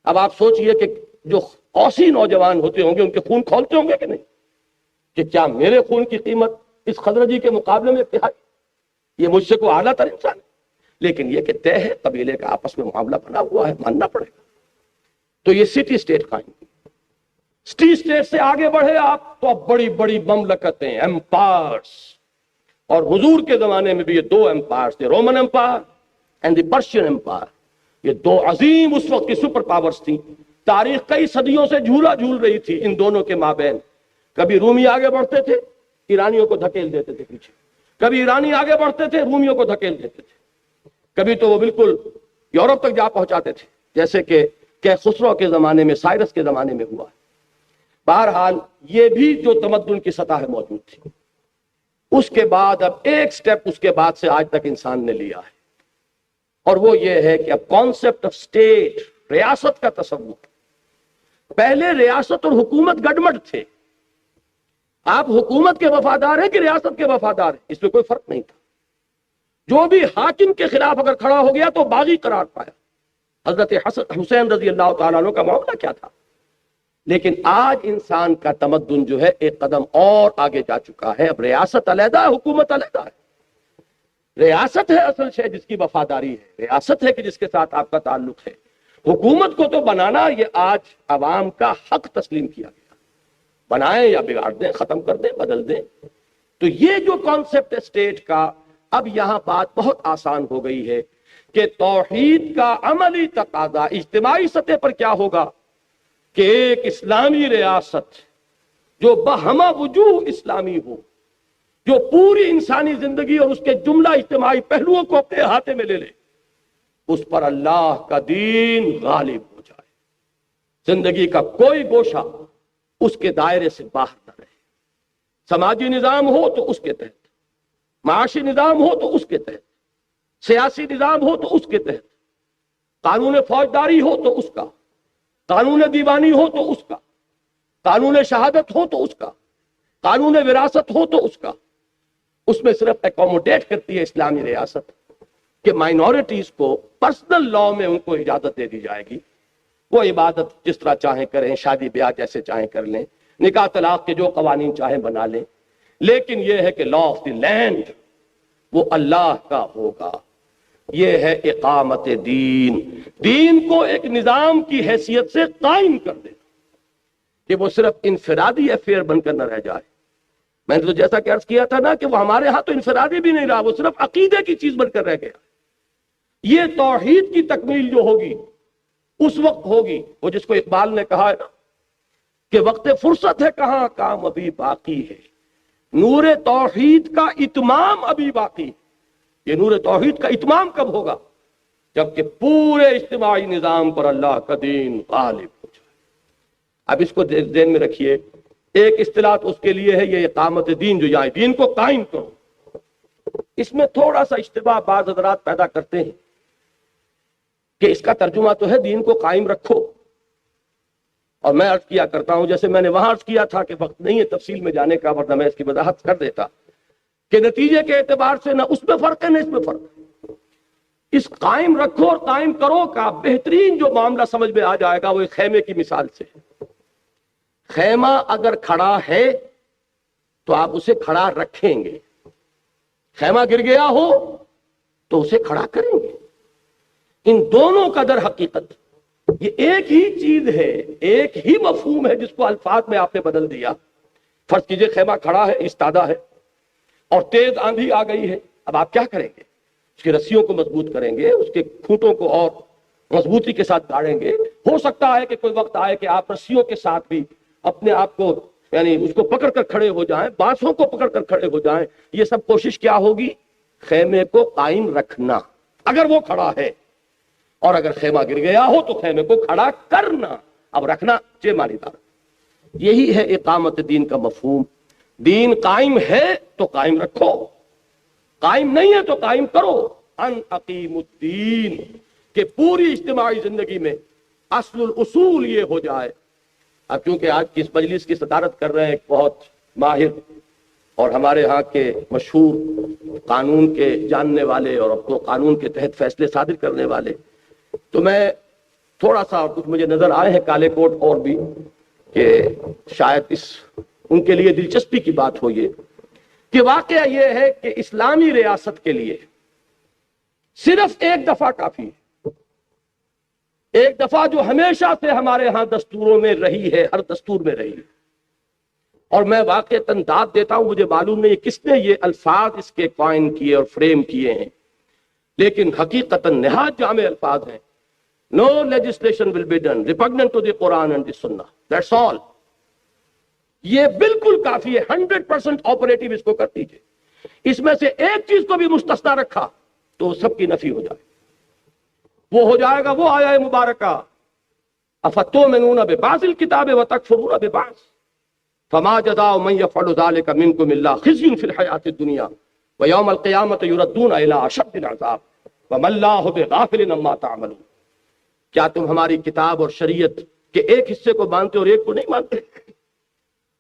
اب آپ سوچئے کہ جو اوسی نوجوان ہوتے ہوں گے ان کے خون کھولتے ہوں گے کہ نہیں، کہ کیا میرے خون کی قیمت اس خزرجی کے مقابلے میں کیا ہے، یہ مجھ سے کوئی اعلیٰ تر انسان ہے۔ لیکن یہ کہ طے ہے، قبیلے کا آپس میں معاملہ بنا ہوا ہے، ماننا پڑے گا۔ تو یہ سٹی اسٹیٹ قائم، سٹی اسٹیٹ سے آگے بڑھے آپ تو اب بڑی بڑی مملکتیں، ایمپائرز، اور حضور کے زمانے میں بھی یہ 2 ایمپائرز تھے، Roman empire and the Persian empire, یہ 2 عظیم اس وقت کی سپر پاورز تھیں۔ تاریخ کئی صدیوں سے جھولا جھول رہی تھی ان دونوں کے مابین، کبھی رومی آگے بڑھتے تھے، ایرانیوں کو دھکیل دیتے تھے پیچھے، کبھی ایرانی آگے بڑھتے تھے، رومیوں کو دھکیل دیتے تھے، کبھی تو وہ بالکل یورپ تک جا پہنچاتے تھے، جیسے کہ خسرو کے زمانے میں، سائرس کے زمانے میں ہوا۔ بہرحال یہ بھی جو تمدن کی سطح موجود تھی، اس کے بعد اب ایک سٹیپ اس کے بعد سے آج تک انسان نے لیا ہے، اور وہ یہ ہے کہ اب کانسیپٹ آف اسٹیٹ، ریاست کا تصور۔ پہلے ریاست اور حکومت گڈمڈ تھے، آپ حکومت کے وفادار ہیں کہ ریاست کے وفادار ہیں، اس میں کوئی فرق نہیں تھا۔ جو بھی حاکم کے خلاف اگر کھڑا ہو گیا تو باغی قرار پایا۔ حضرت حسین رضی اللہ تعالیٰ عنہ کا معاملہ کیا تھا؟ لیکن آج انسان کا تمدن جو ہے ایک قدم اور آگے جا چکا ہے، اب ریاست علیحدہ ہے، حکومت علیحدہ ہے۔ ریاست ہے اصل شے جس کی وفاداری ہے، ریاست ہے کہ جس کے ساتھ آپ کا تعلق ہے، حکومت کو تو بنانا یہ آج عوام کا حق تسلیم کیا گیا، بنائیں یا بگاڑ دیں، ختم کر دیں، بدل دیں۔ تو یہ جو کانسیپٹ اسٹیٹ کا، اب یہاں بات بہت آسان ہو گئی ہے کہ توحید کا عملی تقاضا اجتماعی سطح پر کیا ہوگا کہ ایک اسلامی ریاست جو بہمہ وجوہ اسلامی ہو، جو پوری انسانی زندگی اور اس کے جملہ اجتماعی پہلوؤں کو اپنے احاطے میں لے لے، اس پر اللہ کا دین غالب ہو جائے، زندگی کا کوئی گوشہ اس کے دائرے سے باہر نہ رہے، سماجی نظام ہو تو اس کے تحت، معاشی نظام ہو تو اس کے تحت، سیاسی نظام ہو تو اس کے تحت، قانون فوجداری ہو تو اس کا، قانون دیوانی ہو تو اس کا، قانون شہادت ہو تو اس کا، قانون وراثت ہو تو اس کا۔ اس میں صرف ایکوموڈیٹ کرتی ہے اسلامی ریاست کہ مائنورٹیز کو پرسنل لا میں ان کو اجازت دے دی جائے گی، وہ عبادت جس طرح چاہیں کریں، شادی بیاہ جیسے چاہیں کر لیں، نکاح طلاق کے جو قوانین چاہیں بنا لیں، لیکن یہ ہے کہ لا آف دی لینڈ وہ اللہ کا ہوگا۔ یہ ہے اقامت دین، دین کو ایک نظام کی حیثیت سے قائم کر دے کہ وہ صرف انفرادی افیئر بن کر نہ رہ جائے۔ میں نے تو جیسا کہ عرض کیا تھا نا کہ وہ ہمارے ہاں تو انفرادی بھی نہیں رہا، وہ صرف عقیدے کی چیز بن کر رہ گیا۔ یہ توحید کی تکمیل جو ہوگی اس وقت ہوگی، وہ جس کو اقبال نے کہا ہے نا کہ وقت فرصت ہے کہاں، کام ابھی باقی ہے، نور توحید کا اتمام ابھی باقی ہے۔ یہ نور توحید کا اتمام کب ہوگا؟ جبکہ پورے اجتماعی نظام پر اللہ کا دین غالب ہو جائے۔ اب اس کو ذہن میں رکھیے، ایک اصطلاح تو اس کے لیے ہے یہ اقامت دین، جو یہاں دین کو قائم کرو۔ اس میں تھوڑا سا اشتباہ بعض حضرات پیدا کرتے ہیں کہ اس کا ترجمہ تو ہے دین کو قائم رکھو، اور میں عرض کیا کرتا ہوں جیسے میں نے وہاں عرض کیا تھا کہ وقت نہیں ہے تفصیل میں جانے کا، ورنہ میں اس کی وضاحت کر دیتا کہ نتیجے کے اعتبار سے نہ اس میں فرق ہے نہ اس میں فرق ہے۔ اس قائم رکھو اور قائم کرو کا بہترین جو معاملہ سمجھ میں آ جائے گا وہ ایک خیمے کی مثال سے ہے۔ خیمہ اگر کھڑا ہے تو آپ اسے کھڑا رکھیں گے، خیمہ گر گیا ہو تو اسے کھڑا کریں گے۔ ان دونوں کا در حقیقت یہ ایک ہی چیز ہے، ایک ہی مفہوم ہے، جس کو الفاظ میں آپ نے بدل دیا۔ فرض کیجئے خیمہ کھڑا ہے، ایستادہ ہے، اور تیز آندھی آ گئی ہے، اب آپ کیا کریں گے؟ اس کی رسیوں کو مضبوط کریں گے، اس کے کھوٹوں کو اور مضبوطی کے ساتھ گاڑیں گے۔ ہو سکتا ہے کہ کوئی وقت آئے کہ آپ رسیوں کے ساتھ بھی اپنے آپ کو یعنی اس کو پکڑ کر کھڑے ہو جائیں، بانسوں کو پکڑ کر کھڑے ہو جائیں۔ یہ سب کوشش کیا ہوگی؟ خیمے کو قائم رکھنا اگر وہ کھڑا ہے، اور اگر خیمہ گر گیا ہو تو خیمے کو کھڑا کرنا۔ اب رکھنا چہ معنی دار، یہی ہے اقامت دین کا مفہوم۔ دین قائم ہے تو قائم رکھو، قائم نہیں ہے تو قائم کرو۔ ان اقیم الدین، کہ پوری اجتماعی زندگی میں اصل الاصول یہ ہو جائے۔ اب چونکہ آج کی اس مجلس کی صدارت کر رہے ہیں ایک بہت ماہر اور ہمارے ہاں کے مشہور قانون کے جاننے والے اور اب تو قانون کے تحت فیصلے صادر کرنے والے، تو میں تھوڑا سا کچھ مجھے نظر آئے ہیں کالے کوٹ اور بھی کہ شاید ان کے لیے دلچسپی کی بات ہو یہ کہ واقعہ یہ ہے کہ اسلامی ریاست کے لیے صرف ایک دفعہ کافی ہے، ایک دفعہ جو ہمیشہ سے ہمارے ہاں دستوروں میں رہی ہے، ہر دستور میں رہی ہے۔ اور میں واقعتاً داد دیتا ہوں، مجھے معلوم نہیں کس نے یہ الفاظ اس کے قائم کیے اور فریم کیے ہیں، لیکن حقیقتاً نہایت جامع الفاظ ہیں۔ No legislation will be done repugnant to the Quran and the Sunnah. That's all. یہ بالکل کافی ہے، 100% آپریٹو اس کو کر دیجئے۔ اس میں سے ایک چیز کو بھی مستثنا رکھا تو سب کی نفی ہو جائے، وہ ہو جائے گا وہ آیہ مبارکہ افتؤمنون ببعض الکتاب وتکفرون ببعض فما جزاء من يفعل ذلك منكم الا خزي في الحياة الدنيا ويوم القيامة يردون الى اشد العذاب وما الله بغافل عما تعملون۔ کیا تم ہماری کتاب اور شریعت کے ایک حصے کو مانتے اور ایک کو نہیں مانتے؟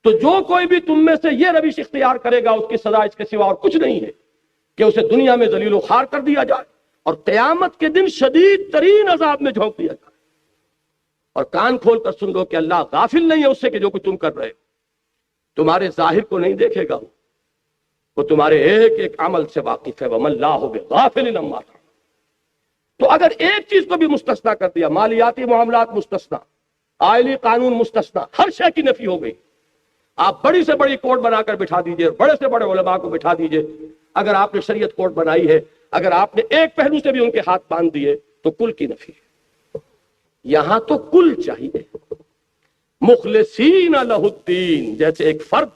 تو جو کوئی بھی تم میں سے یہ روش اختیار کرے گا اس کی سزا اس کے سوا اور کچھ نہیں ہے کہ اسے دنیا میں ذلیل و خوار کر دیا جائے اور قیامت کے دن شدید ترین عذاب میں جھونک دیا جائے۔ اور کان کھول کر سن لو کہ اللہ غافل نہیں ہے اس سے کہ جو کچھ تم کر رہے ہو، تمہارے ظاہر کو نہیں دیکھے گا، وہ تمہارے ایک ایک عمل سے واقف ہے۔ وَمَا اللَّهُ بِغَافِلٍ عَمَّا تَعْمَلُونَ۔ تو اگر ایک چیز کو بھی مستثنا کر دیا، مالیاتی معاملات مستثنا، آئلی قانون مستثنا، ہر شے کی نفی ہو گئی۔ آپ بڑی سے بڑی کورٹ بنا کر بٹھا دیجئے، بڑے سے بڑے علماء کو بٹھا دیجئے، اگر آپ نے شریعت کورٹ بنائی ہے، اگر آپ نے ایک پہلو سے بھی ان کے ہاتھ باندھ دیے تو کل کی نفی ہے۔ یہاں تو کل چاہیے، مخلصین لہ الدین، جیسے ایک فرد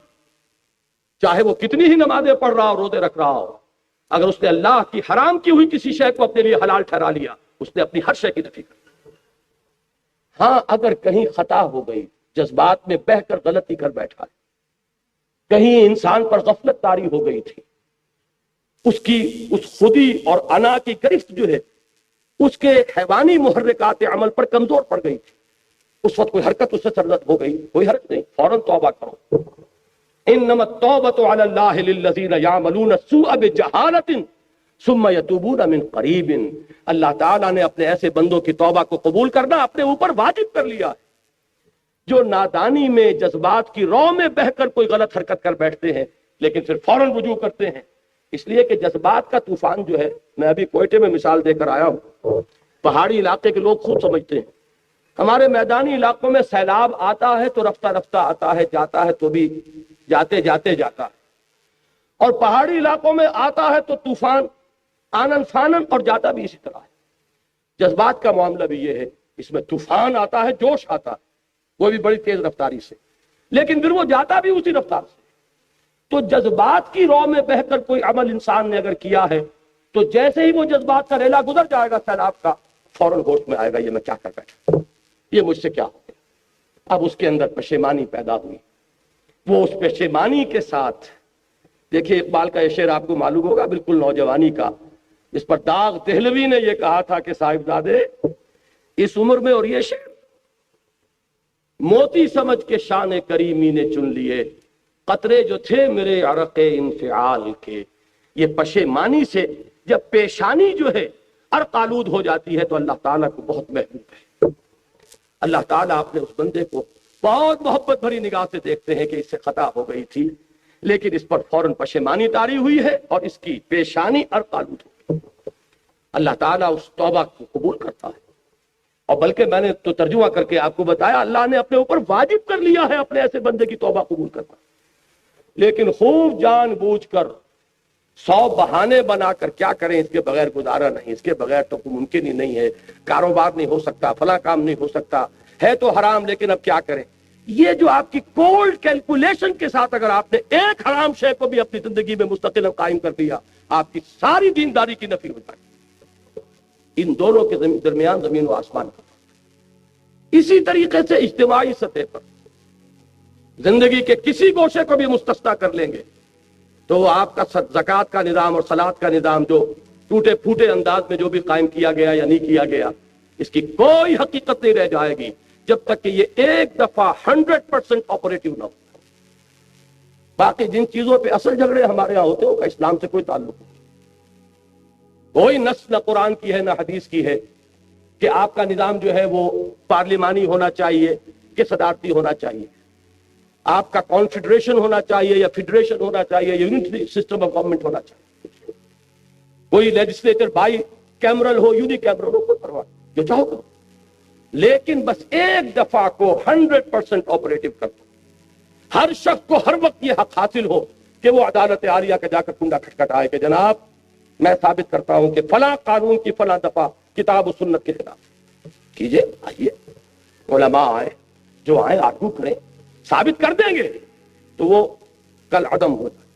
چاہے وہ کتنی ہی نمازیں پڑھ رہا ہو، روزے رکھ رہا ہو، اگر اس نے اللہ کی حرام کی ہوئی کسی شے کو اپنے لیے حلال ٹھہرا لیا، اس نے اپنی ہر شے کی نفی کر دی۔ ہاں اگر کہیں خطا ہو گئی، جذبات میں بہہ کر غلطی کر بیٹھا ہے، کہیں انسان پر غفلت طاری ہو گئی تھی، اس کی اس خودی اور انا کی گرفت جو ہے اس کے حیوانی محرکات عمل پر کمزور پڑ گئی تھی، اس وقت کوئی حرکت اس سے سرزد ہو گئی، کوئی حرج نہیں، فوراً توبہ کرو۔ انما التوبۃ علی اللہ للذین یعملون السوء بجہالۃ ثم یتوبون من قریب۔ اللہ تعالیٰ نے اپنے ایسے بندوں کی توبہ کو قبول کرنا اپنے اوپر واجب کر لیا ہے جو نادانی میں جذبات کی رو میں بہہ کر کوئی غلط حرکت کر بیٹھتے ہیں لیکن پھر فوراً رجوع کرتے ہیں۔ اس لیے کہ جذبات کا طوفان جو ہے، میں ابھی کوئٹے میں مثال دے کر آیا ہوں، پہاڑی علاقے کے لوگ خوب سمجھتے ہیں، ہمارے میدانی علاقوں میں سیلاب آتا ہے تو رفتہ رفتہ آتا ہے، جاتا ہے تو بھی جاتے جاتے جاتا ہے، اور پہاڑی علاقوں میں آتا ہے تو طوفان آنن فانن اور جاتا بھی اسی طرح ہے۔ جذبات کا معاملہ بھی یہ ہے، اس میں طوفان آتا ہے، جوش آتا ہے، وہ بھی بڑی تیز رفتاری سے، لیکن پھر وہ جاتا بھی اسی رفتار سے۔ تو جذبات کی رو میں بہ کر کوئی عمل انسان نے اگر کیا ہے تو جیسے ہی وہ جذبات کا ریلا گزر جائے گا سیلاب کا، فوراً ہوش میں آئے گا یہ میں کیا کر بیٹھا، یہ مجھ سے کیا ہو گیا۔ اب اس کے اندر پشیمانی پیدا ہوئی، وہ اس پشیمانی کے ساتھ، دیکھیے اقبال کا یہ شعر آپ کو معلوم ہوگا، بالکل نوجوانی کا، اس پر داغ دہلوی نے یہ کہا تھا کہ صاحبزادے اس عمر میں، اور یہ شعر موتی سمجھ کے شان کریمی نے چن لیے، قطرے جو تھے میرے عرق انفعال کے۔ یہ پشیمانی سے جب پیشانی جو ہے عرق آلود ہو جاتی ہے تو اللہ تعالیٰ کو بہت محبوب ہے۔ اللہ تعالیٰ اپنے اس بندے کو بہت محبت بھری نگاہ سے دیکھتے ہیں کہ اس سے خطا ہو گئی تھی، لیکن اس پر فوراً پشیمانی طاری ہوئی ہے اور اس کی پیشانی ارقالود ہوئی۔ اللہ تعالیٰ اس توبہ کو قبول کرتا ہے، اور بلکہ میں نے تو ترجمہ کر کے آپ کو بتایا، اللہ نے اپنے اوپر واجب کر لیا ہے اپنے ایسے بندے کی توبہ قبول کرنا، لیکن خوب جان بوجھ کر 100 بہانے بنا کر کیا کریں، اس کے بغیر گزارا نہیں، اس کے بغیر تو ممکن ہی نہیں ہے، کاروبار نہیں ہو سکتا، فلاں کام نہیں ہو سکتا، ہے تو حرام لیکن اب کیا کریں۔ یہ جو آپ کی کولڈ کیلکولیشن کے ساتھ اگر آپ نے ایک حرام شے کو بھی اپنی زندگی میں مستقل قائم کر دیا، آپ کی ساری دینداری کی نفی ہو جائے۔ ان دونوں کے درمیان زمین و آسمان کا۔ اسی طریقے سے اجتماعی سطح پر زندگی کے کسی گوشے کو بھی مستثنا کر لیں گے تو وہ آپ کا زکوٰۃ کا نظام اور صلاۃ کا نظام جو ٹوٹے پھوٹے انداز میں جو بھی قائم کیا گیا یا نہیں کیا گیا، اس کی کوئی حقیقت نہیں رہ جائے گی جب تک کہ یہ ایک دفعہ 100% آپریٹو نہ ہو۔ باقی جن چیزوں پہ اصل جھگڑے ہمارے ہاں ہوتے ہیں ان کا اسلام سے کوئی تعلق نہیں، کوئی نص نہ قرآن کی ہے نہ حدیث کی ہے کہ آپ کا نظام جو ہے وہ پارلیمانی ہونا چاہیے کہ صدارتی ہونا چاہیے، آپ کا کانفیڈریشن ہونا چاہیے یا فیڈریشن ہونا چاہیے، یونٹری سسٹم آف گورنمنٹ ہونا چاہیے، کوئی لیجسلیچر بائی کیمرل ہو یونی کیمرل ہو، کوئی پرواہ نہیں، جو چاہو کرو، لیکن بس ایک دفعہ کو 100% آپریٹو کر دو۔ ہر شخص کو ہر وقت یہ حق حاصل ہو کہ وہ عدالت عالیہ کا جا کر کنڈا کھٹکھٹائے کہ جناب میں ثابت کرتا ہوں کہ فلاں قانون کی فلاں دفعہ کتاب و سنت کے خلاف، کیجئے، آئیے، علماء آئے، جو آئے آرگو کریں، ثابت کر دیں گے تو وہ کل عدم ہو جائے۔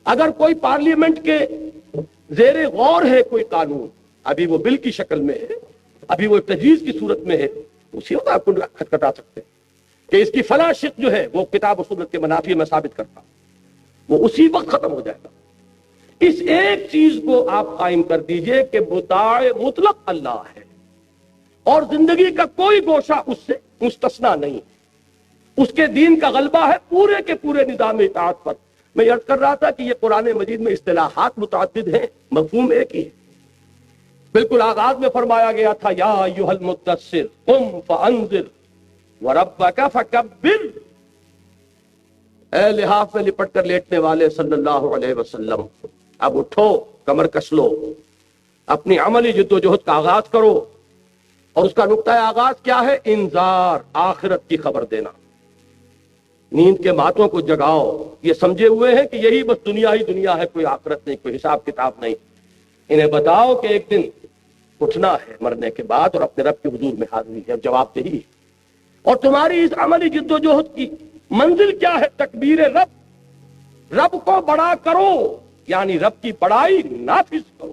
اگر کوئی پارلیمنٹ کے زیر غور ہے کوئی قانون، ابھی وہ بل کی شکل میں ہے، ابھی وہ تجویز کی صورت میں ہے، اسی وقت آپ کو کھٹکھٹا سکتے ہیں کہ اس کی فلاں شق جو ہے وہ کتاب و سنت کے منافی میں ثابت کرتا ہوں، وہ اسی وقت ختم ہو جائے گا۔ اس ایک چیز کو آپ قائم کر دیجئے کہ مطاع مطلق اللہ ہے اور زندگی کا کوئی گوشہ اس سے مستثنا نہیں، اس کے دین کا غلبہ ہے پورے کے پورے نظام اطاعت پر۔ میں عرض کر رہا تھا کہ یہ قرآن مجید میں اصطلاحات متعدد ہیں، مفہوم ایک ہی ہے۔ بالکل آغاز میں فرمایا گیا تھا یا ایھا المدثر قم فانذر وربک فکبر، اے لحاف میں لپٹ کر لیٹنے والے صلی اللہ علیہ وسلم، اب اٹھو، کمر کس لو، اپنی عملی جد و جہد کا آغاز کرو، اور اس کا نقطۂ آغاز کیا ہے؟ انذار، آخرت کی خبر دینا۔ نیند کے ماتوں کو جگاؤ، یہ سمجھے ہوئے ہیں کہ یہی بس دنیا ہی دنیا ہے، کوئی آخرت نہیں، کوئی حساب کتاب نہیں۔ انہیں بتاؤ کہ ایک دن اٹھنا ہے مرنے کے بعد اور اپنے رب کے حضور میں حاضری ہے، جواب دہی ہے، اور تمہاری اس عملی جد و جہد کی منزل کیا ہے؟ تکبیر رب، رب کو بڑا کرو، یعنی رب کی بڑائی نافذ کرو،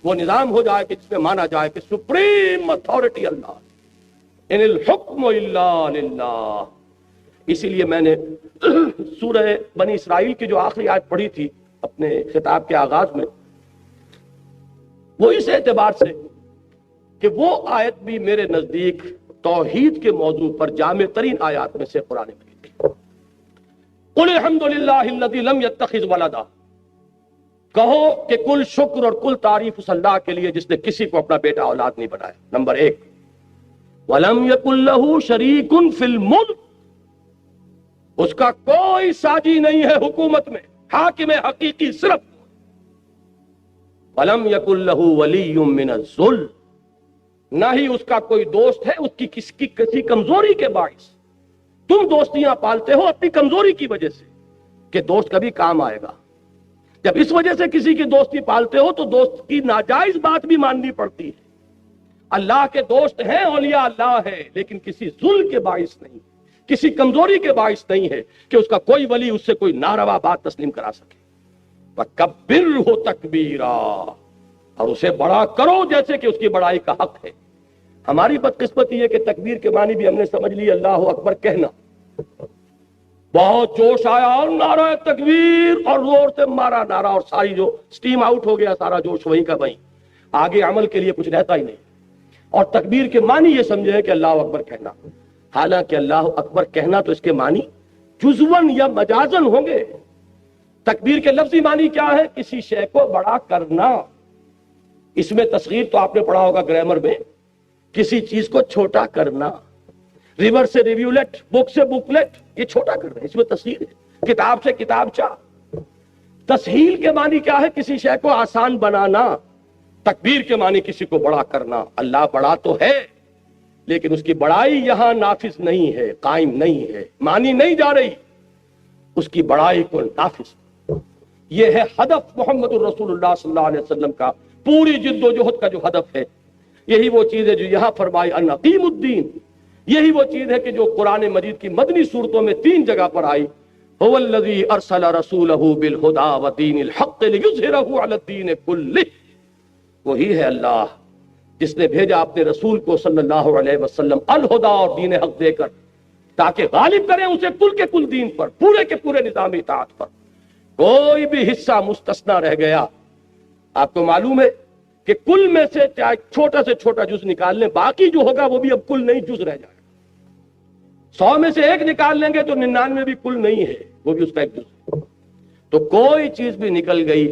وہ نظام ہو جائے کہ جس میں مانا جائے کہ سپریم اتھارٹی اللہ، ان الحکم الا للہ۔ اسی لیے میں نے سورہ بنی اسرائیل کی جو آخری آیت پڑھی تھی اپنے خطاب کے آغاز میں، وہ اس اعتبار سے کہ وہ آیت بھی میرے نزدیک توحید کے موضوع پر جامع ترین آیات میں سے قرآن مجید کی۔ قل الحمد للہ الذی لم یتخذ ولدا، کہو کہ کل شکر اور کل تعریف اس اللہ کے لیے جس نے کسی کو اپنا بیٹا اولاد نہیں بنایا۔ نمبر ایک، وَلَمْ يَكُنْ لَهُ شَرِيكٌ فِي الْمُلْكِ، اس کا کوئی ساجی نہیں ہے حکومت میں، حاکم حقیقی صرف۔ وَلَمْ يَكُنْ لَهُ وَلِيٌّ مِّنَ الذُّلِّ، نہ ہی اس کا کوئی دوست ہے اس کی کسی کمزوری کے باعث۔ تم دوستیاں پالتے ہو اپنی کمزوری کی وجہ سے کہ دوست کبھی کام آئے گا، جب اس وجہ سے کسی کی دوستی پالتے ہو تو دوست کی ناجائز بات بھی ماننی پڑتی ہے۔ اللہ کے دوست ہیں، اولیاء اللہ ہے، لیکن کسی ظلم کے باعث نہیں، کسی کمزوری کے باعث نہیں ہے کہ اس کا کوئی ولی اس سے کوئی ناروا بات تسلیم کرا سکے۔ وَكَبِّرْهُ تَكْبِيرًا، اور اسے بڑا کرو جیسے کہ اس کی بڑائی کا حق ہے۔ ہماری بدقسمتی ہے کہ تکبیر کے معنی بھی ہم نے سمجھ لی اللہ اکبر کہنا، بہت جوش آیا اور نعرہ تکبیر اور زور سے مارا نعرہ، اور ساری جو سٹیم آؤٹ ہو گیا، سارا جوش وہیں کا وہیں، آگے عمل کے لیے کچھ رہتا ہی نہیں۔ اور تکبیر کے معنی یہ سمجھے کہ اللہ اکبر کہنا، حالانکہ اللہ اکبر کہنا تو اس کے معنی جزون یا مجازن ہوں گے۔ تکبیر کے لفظی معنی کیا ہے؟ کسی شے کو بڑا کرنا۔ اس میں تصغیر تو آپ نے پڑھا ہوگا گرامر میں، کسی چیز کو چھوٹا کرنا، ریور سے ریویولٹ، بک سے بکلیٹ، یہ چھوٹا کر رہے ہیں، اس میں تصغیر ہے۔ کتاب سے کتاب چاہ. تسہیل کے معنی کیا ہے؟ کسی شے کو آسان بنانا. تکبیر کے معنی کسی کو بڑا کرنا. اللہ بڑا تو ہے لیکن اس کی بڑائی یہاں نافذ نہیں ہے، قائم نہیں ہے، مانی نہیں جا رہی اس کی بڑائی کو نافذ. یہ ہے ہدف محمد الرسول اللہ صلی اللہ علیہ وسلم کا، پوری جد و جہد کا جو ہدف ہے. یہی وہ چیز ہے جو یہاں فرمائی ان اقیم الدین. یہی وہ چیز ہے کہ جو قرآن مجید کی مدنی صورتوں میں 3 جگہ پر آئی. هو الذی ارسل رسولہ بالہدی ودین الحق لیظہرہ علی الدین کلہ. وہی ہے اللہ جس نے بھیجا اپنے رسول کو صلی اللہ علیہ وسلم الہدا اور دین حق دے کر تاکہ غالب کریں اسے کل کے کل دین پر، پورے کے پورے نظام اطاعت پر. کوئی بھی حصہ مستثنا رہ گیا. آپ کو معلوم ہے کہ کل میں سے چاہے چھوٹا سے چھوٹا جز نکال لیں، باقی جو ہوگا وہ بھی اب کل نہیں جز رہ جائے گا. 100 میں سے 1 نکال لیں گے تو 99 بھی کل نہیں ہے، وہ بھی اس کا ایک جز ہے. تو کوئی چیز بھی نکل گئی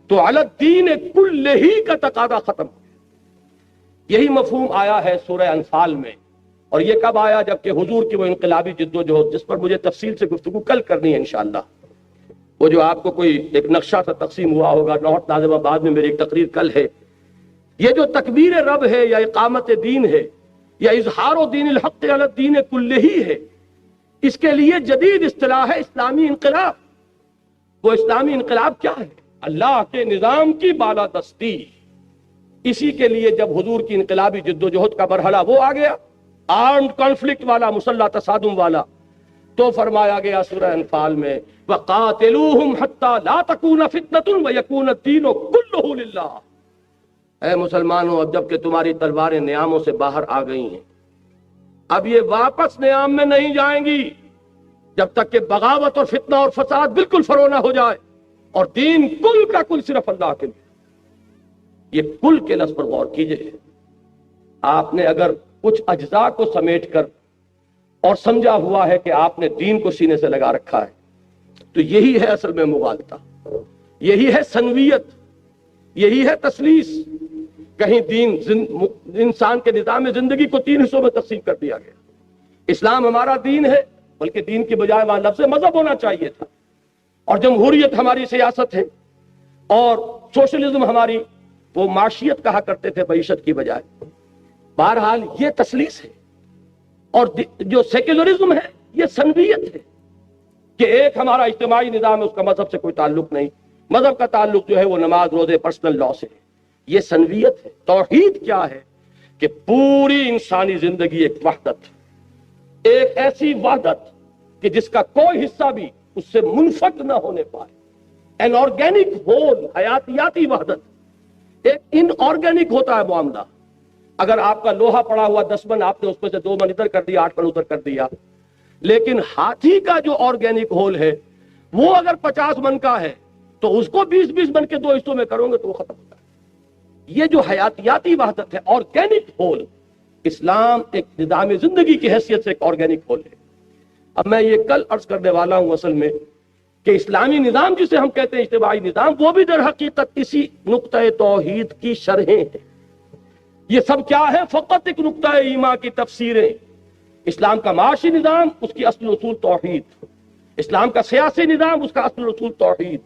تو علی الدین کلہ ہی کا تقاضا ختم ہو گیا. یہی مفہوم آیا ہے سورہ انفال میں. اور یہ کب آیا؟ جبکہ حضور کی وہ انقلابی جد و جہد جس پر مجھے تفصیل سے گفتگو کل کرنی ہے انشاءاللہ. وہ جو آپ کو کوئی ایک نقشہ سا تقسیم ہوا ہوگا نارتھ ناظم آباد میں، میری ایک تقریر کل ہے. یہ جو تکبیر رب ہے یا اقامت دین ہے یا اظہار دین الحق علی الدین کلہ ہی ہے، اس کے لیے جدید اصطلاح ہے اسلامی انقلاب. وہ اسلامی انقلاب کیا ہے؟ اللہ کے نظام کی بالادستی. اسی کے لیے جب حضور کی انقلابی جد و جہد کا مرحلہ وہ آ گیا، آرمڈ کانفلکٹ والا، مسلح تصادم والا، تو فرمایا گیا سورہ انفال میں وَقَاتِلُوهُمْ حَتَّى لَا تَكُونَ فِتْنَةٌ وَيَكُونَ الدِّينُ كُلُّهُ لِلَّهِ. اے مسلمانوں، اب جب کہ تمہاری تلواریں نیاموں سے باہر آ گئی ہیں، اب یہ واپس نیام میں نہیں جائیں گی جب تک کہ بغاوت اور فتنہ اور فساد بالکل فرو نہ ہو جائے اور دین کل کا کل صرف اللہ کے لیے. یہ کل کے لفظ پر غور کیجئے. آپ نے اگر کچھ اجزاء کو سمیٹ کر اور سمجھا ہوا ہے کہ آپ نے دین کو سینے سے لگا رکھا ہے تو یہی ہے اصل میں مغالطہ، یہی ہے سنویت، یہی ہے تسلیس. کہیں دین انسان کے نظام زندگی کو 3 حصوں میں تقسیم کر دیا گیا. اسلام ہمارا دین ہے، بلکہ دین کے بجائے وہاں لفظ مذہب ہونا چاہیے تھا. اور جمہوریت ہماری سیاست ہے اور سوشلزم ہماری وہ معاشیت کہا کرتے تھے معیشت کی بجائے. بہرحال یہ تسلیس ہے. اور جو سیکولرزم ہے یہ سنویت ہے کہ ایک ہمارا اجتماعی نظام ہے، اس کا مذہب سے کوئی تعلق نہیں، مذہب کا تعلق جو ہے وہ نماز روزے پرسنل لا سے ہے. یہ سنویت ہے. توحید کیا ہے؟ کہ پوری انسانی زندگی ایک وحدت، ایک ایسی وحدت کہ جس کا کوئی حصہ بھی اس سے منفک نہ ہونے پائے. این آرگینک ہول، حیاتیاتی وحدت. ایک ان آرگینک ہوتا ہے معاملہ. اگر آپ کا لوہا پڑا ہوا 10 من، آپ نے اس میں سے 2 من ادھر کر دیا، 8 من ادھر کر دیا. لیکن ہاتھی کا جو آرگینک ہول ہے وہ اگر 50 من کا ہے تو اس کو 20-20 من کے 2 حصوں میں کرو گے تو وہ ختم ہوتا ہے. یہ جو حیاتیاتی وحدت ہے، آرگینک ہول، اسلام ایک نظام زندگی کی حیثیت سے ایک آرگینک ہول ہے. اب میں یہ کل عرض کرنے والا ہوں اصل میں کہ اسلامی نظام جسے ہم کہتے ہیں اجتماعی نظام، وہ بھی در حقیقت اسی نقطۂ توحید کی شرحیں ہیں. یہ سب کیا ہے؟ فقط ایک نقطۂ ایمان کی تفسیریں. اسلام کا معاشی نظام، اس کی اصل اصول توحید. اسلام کا سیاسی نظام، اس کا اصل اصول توحید.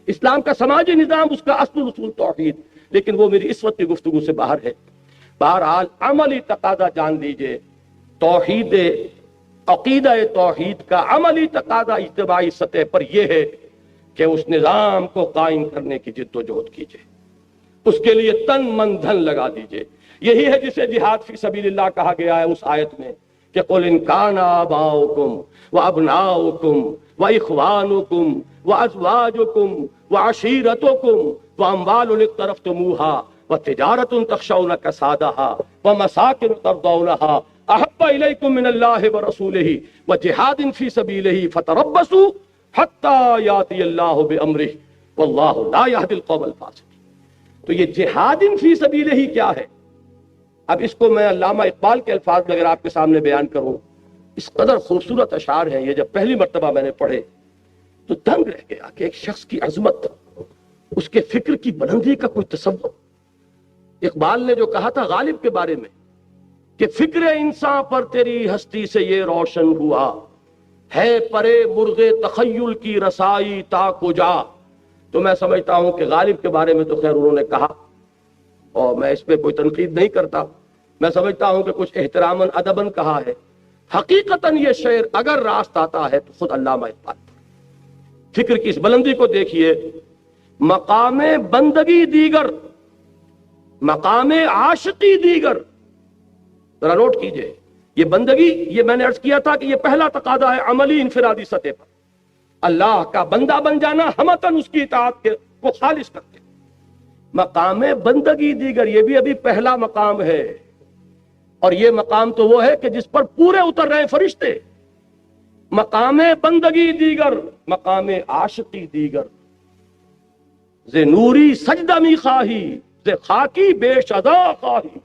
اسلام کا سماجی نظام، اس کا اصل اصول توحید. لیکن وہ میری اس وقت کی گفتگو سے باہر ہے. بہرحال عملی تقاضا جان لیجئے. توحید، عقیدہ توحید کا عملی تقاضا اجتماعی سطح پر یہ ہے کہ اس نظام کو قائم کرنے کی جد و جہد کیجئے، اس کے لیے تن من دھن لگا دیجئے. یہی ہے جسے جہاد فی سبیل اللہ کہا گیا ہے اس آیت میں کہ قل ان کان آباؤکم وابناؤکم واخوانکم وازواجکم وعشیرتکم واموال اقترفتموها وتجارۃ تخشون کسادها ومساکن ترضونها احب الیکم من اللہ ورسولہ وجہاد فی سبیلہ فتربصوا حتی یاتی اللہ بامرہ واللہ لا یہدی القوم الفاسقین. تو یہ جہاد فی سبیلہ ہی کیا ہے؟ اب اس کو میں علامہ اقبال کے الفاظ میں اگر آپ کے سامنے بیان کروں، اس قدر خوبصورت اشعار ہیں یہ. جب پہلی مرتبہ میں نے پڑھے تو دنگ رہ گیا کہ ایک شخص کی عظمت، اس کے فکر کی بلندی کا کوئی تصور. اقبال نے جو کہا تھا غالب کے بارے میں کہ فکر انسان پر تیری ہستی سے یہ روشن ہوا ہے پرے مرغ تخیل کی رسائی تا کجا. تو میں سمجھتا ہوں کہ غالب کے بارے میں تو خیر انہوں نے کہا اور میں اس پہ کوئی تنقید نہیں کرتا. میں سمجھتا ہوں کہ کچھ احتراماً ادباً کہا ہے. حقیقتاً یہ شعر اگر راست آتا ہے تو خود علامہ اقبال پر. فکر کی اس بلندی کو دیکھیے. مقام بندگی دیگر، مقام عاشقی دیگر. ذرا نوٹ کیجئے، یہ بندگی، یہ میں نے عرض کیا تھا کہ یہ پہلا تقاضا ہے عملی انفرادی سطح پر، اللہ کا بندہ بن جانا ہمتاً اس کی اطاعت کو خالص کرتے. مقام بندگی دیگر، یہ بھی ابھی پہلا مقام ہے، اور یہ مقام تو وہ ہے کہ جس پر پورے اتر رہے فرشتے. مقام بندگی دیگر، مقام عاشقی دیگر. ز نوری سجدہ می خواہی، ز خاکی بے شدا خواہی.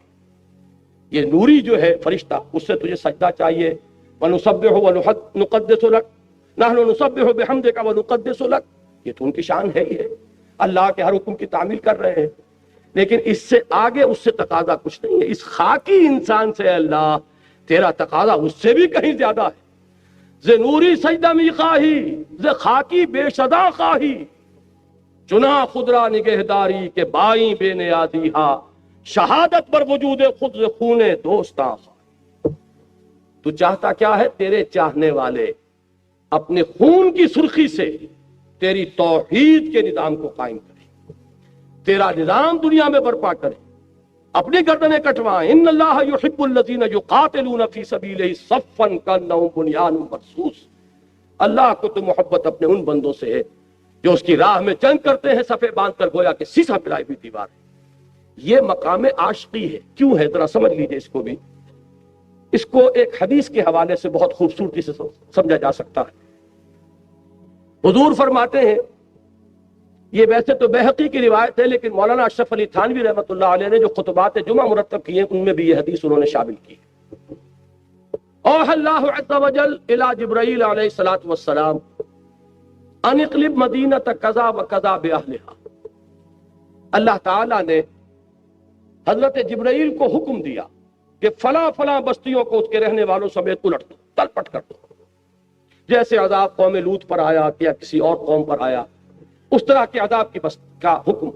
یہ نوری جو ہے فرشتہ، اس سے تجھے سجدہ چاہیے. وَنُسَبِّحُ وَنُقَدِّسُ لَكَ نَحْنُ نُسَبِّحُ بِحَمْدِكَ وَنُقَدِّسُ لَكَ. یہ تو ان کی شان ہے ہی ہے، اللہ کے ہر حکم کی تعمیل کر رہے ہیں. لیکن اس سے آگے اس سے تقاضا کچھ نہیں ہے. اس خاکی انسان سے اللہ تیرا تقاضا اس سے بھی کہیں زیادہ ہے. ز نوری سجدہ می خواہی، ز خاکی بے شدا خواہی. چنا خدرا نگہداری کے بائیں بے نیازی ہا، شہادت پر وجود خود ز خون دوستاں. تو چاہتا کیا ہے؟ تیرے چاہنے والے اپنے خون کی سرخی سے تیری توحید کے نظام کو قائم کریں، تیرا نظام دنیا میں برپا کریں، اپنی گردنیں کٹوائیں. ان اللہ یحب الذین یقاتلون فی سبیلہ صفا کانہم بنیان مرصوص. اللہ کو تو محبت اپنے ان بندوں سے ہے جو اس کی راہ میں جنگ کرتے ہیں صفے باندھ کر، گویا کہ سیسا پلائی ہوئی دیوار ہے. یہ مقام عاشقی ہے. کیوں ہے؟ ذرا سمجھ لیجئے اس کو بھی. اس کو ایک حدیث کے حوالے سے بہت خوبصورتی سے سمجھا جا سکتا ہے. حضور فرماتے ہیں، یہ ویسے تو بہقی کی روایت ہے، لیکن مولانا اشرف علی تھانوی رحمۃ اللہ علیہ نے جو خطبات جمعہ مرتب کیے ان میں بھی یہ حدیث انہوں نے شامل کی. اوحى اللہ عز وجل الى جبرائیل علیہ الصلوۃ والسلام ان اقلب مدینۃ کذا وکذا باہلھا. اللہ تعالیٰ نے حضرت جبرائیل کو حکم دیا کہ فلاں فلاں بستیوں کو اس کے رہنے والوں سمیت الٹ دو، تل پٹ کر دو. جیسے عذاب قوم لوط پر آیا یا کسی اور قوم پر آیا، اس طرح کے عذاب کی کا حکم،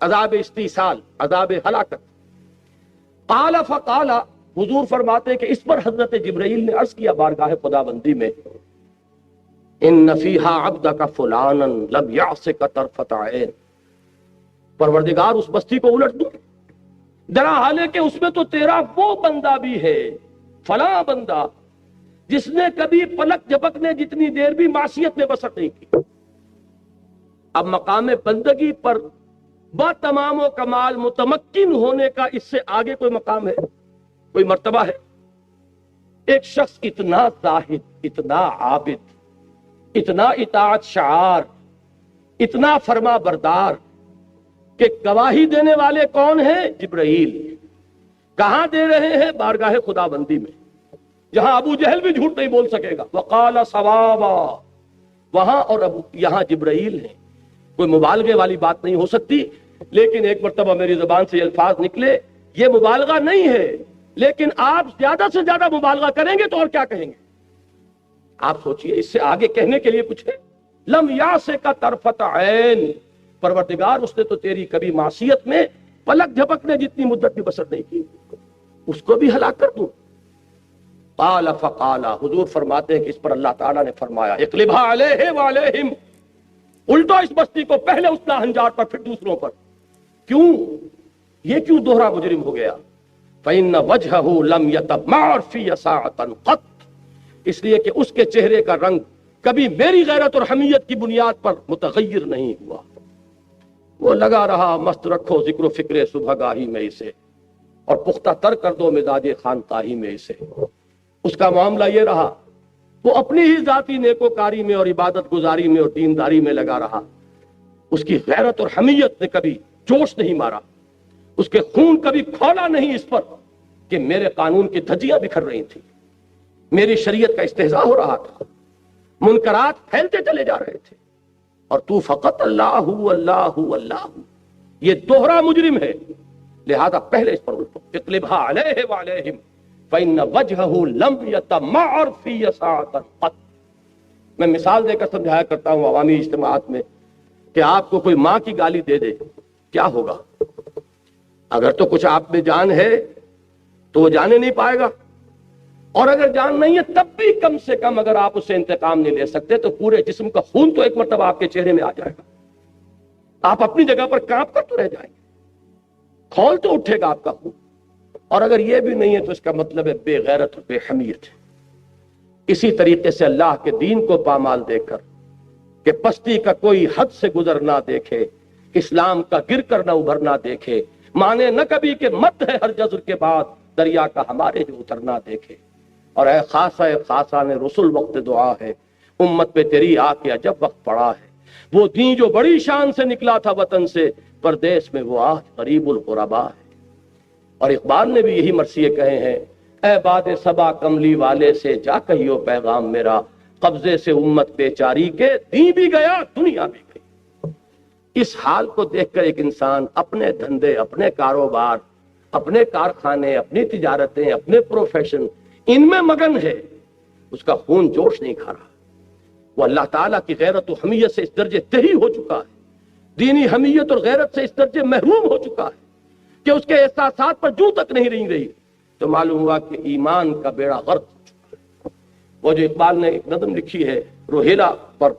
عذاب استیصال، عذاب ہلاکت. قال فقال، حضور فرماتے ہیں کہ اس پر حضرت جبرائیل نے عرض کیا بارگاہ خداوندی میں، ان فیہا عبدک فلانا لم یعصک طرفۃ عین. پروردگار اس بستی کو الٹ دو، درا حالے کہ اس میں تو تیرا وہ بندہ بھی ہے، فلاں بندہ جس نے کبھی پلک جھپکنے جتنی دیر بھی معصیت میں بسر نہیں کی. اب مقام بندگی پر با تمام و کمال متمکن ہونے کا اس سے آگے کوئی مقام ہے، کوئی مرتبہ ہے؟ ایک شخص اتنا زاہد، اتنا عابد، اتنا اطاعت شعار، اتنا فرما بردار کہ گواہی دینے والے کون ہیں؟ جبرائیل. کہاں دے رہے ہیں؟ بارگاہ خداوندی میں، جہاں ابو جہل بھی جھوٹ نہیں بول سکے گا. وقال صوابا، وہاں اور یہاں جبرائیل ہیں. کوئی مبالغے والی بات نہیں ہو سکتی، لیکن ایک مرتبہ میری زبان سے یہ الفاظ نکلے، یہ مبالغہ نہیں ہے، لیکن آپ زیادہ سے زیادہ مبالغہ کریں گے تو اور کیا کہیں گے؟ آپ سوچئے، اس سے آگے کہنے کے لیے کچھ ہے؟ لم یعصک طرفۃ عین. پروردگار اس نے تو تیری کبھی معصیت میں پلک جھپکنے جتنی مدت بھی بسر نہیں کی، اس کو بھی ہلاک کر دوں. قال فقال، حضور فرماتے ہیں کہ اس پر اللہ تعالیٰ نے فرمایا اقلبھا علیہ وعلیہم، الٹو اس بستی کو، پہلے اس ناہنجار پر پھر دوسروں پر. کیوں؟ یہ کیوں دوہرا مجرم ہو گیا؟ فإن وجہہ لم یتمعر فی ساعۃ قط، اس لیے کہ اس کے چہرے کا رنگ کبھی میری غیرت اور حمیت کی بنیاد پر متغیر نہیں ہوا. وہ لگا رہا مست رکھو ذکر و فکر صبح گاہی میں اسے، اور پختہ تر کر دو مزاج خانقاہی میں اسے. اس کا معاملہ یہ رہا، وہ اپنی ہی ذاتی نیکوکاری میں اور عبادت گزاری میں اور دینداری میں لگا رہا. اس کی غیرت اور حمیت نے کبھی جوش نہیں مارا، اس کے خون کبھی کھولا نہیں اس پر کہ میرے قانون کی دھجیاں بکھر رہی تھیں، میری شریعت کا استہزاء ہو رہا تھا، منکرات پھیلتے چلے جا رہے تھے، اور تو فقط اللہ اللہ اللہ. یہ دوہرا مجرم ہے، لہذا پہلے اس پر الٹو. اقلبھا علیہ وعلیہم فإن وجہہ لم یتمعر فی ساعۃ قط. میں مثال دے کر سمجھایا کرتا ہوں عوامی اجتماعات میں کہ آپ کو کوئی ماں کی گالی دے دے کیا ہوگا؟ اگر تو کچھ آپ میں جان ہے تو وہ جانے نہیں پائے گا، اور اگر جان نہیں ہے تب بھی کم سے کم اگر آپ اس سے انتقام نہیں لے سکتے تو پورے جسم کا خون تو ایک مرتبہ آپ کے چہرے میں آ جائے گا، آپ اپنی جگہ پر کانپ کر تو رہ جائیں گے، کھول تو اٹھے گا آپ کا خون۔ اور اگر یہ بھی نہیں ہے تو اس کا مطلب ہے بے غیرت اور بے حمیت ہے۔ اسی طریقے سے اللہ کے دین کو پامال دے کر کہ پستی کا کوئی حد سے گزر نہ دیکھے، اسلام کا گر کر نہ ابھر نہ دیکھے، مانے نہ کبھی کہ مت ہے ہر جزر کے بعد دریا کا ہمارے جو اترنا دیکھے۔ اور اے خاصہ نے رسول وقت دعا ہے، امت پہ تیری آ کے عجب وقت پڑا ہے، وہ دین جو بڑی شان سے نکلا تھا وطن سے، پردیس میں وہ آج غریب الغربا ہے۔ اور اقبال نے بھی یہی مرثیے کہے ہیں، اے باد صبا کملی والے سے جا کہیو پیغام میرا، قبضے سے امت بیچاری کے دین بھی گیا دنیا بھی گئی۔ اس حال کو دیکھ کر ایک انسان اپنے دھندے، اپنے کاروبار، اپنے کارخانے، اپنی تجارتیں، اپنے پروفیشن، ان میں مگن ہے، اس کا خون جوش نہیں کھا رہا، وہ اللہ تعالیٰ کی غیرت و حمیت سے اس درجے تہی ہو چکا ہے، دینی حمیت اور غیرت سے اس درجے محروم ہو چکا ہے کہ اس کے احساسات پر جوں تک نہیں رہی، تو معلوم ہوا کہ ایمان کا بیڑا غرق ہو چکا ہے۔ وہ جو اقبال نے ایک نظم لکھی ہے روہیلا پر،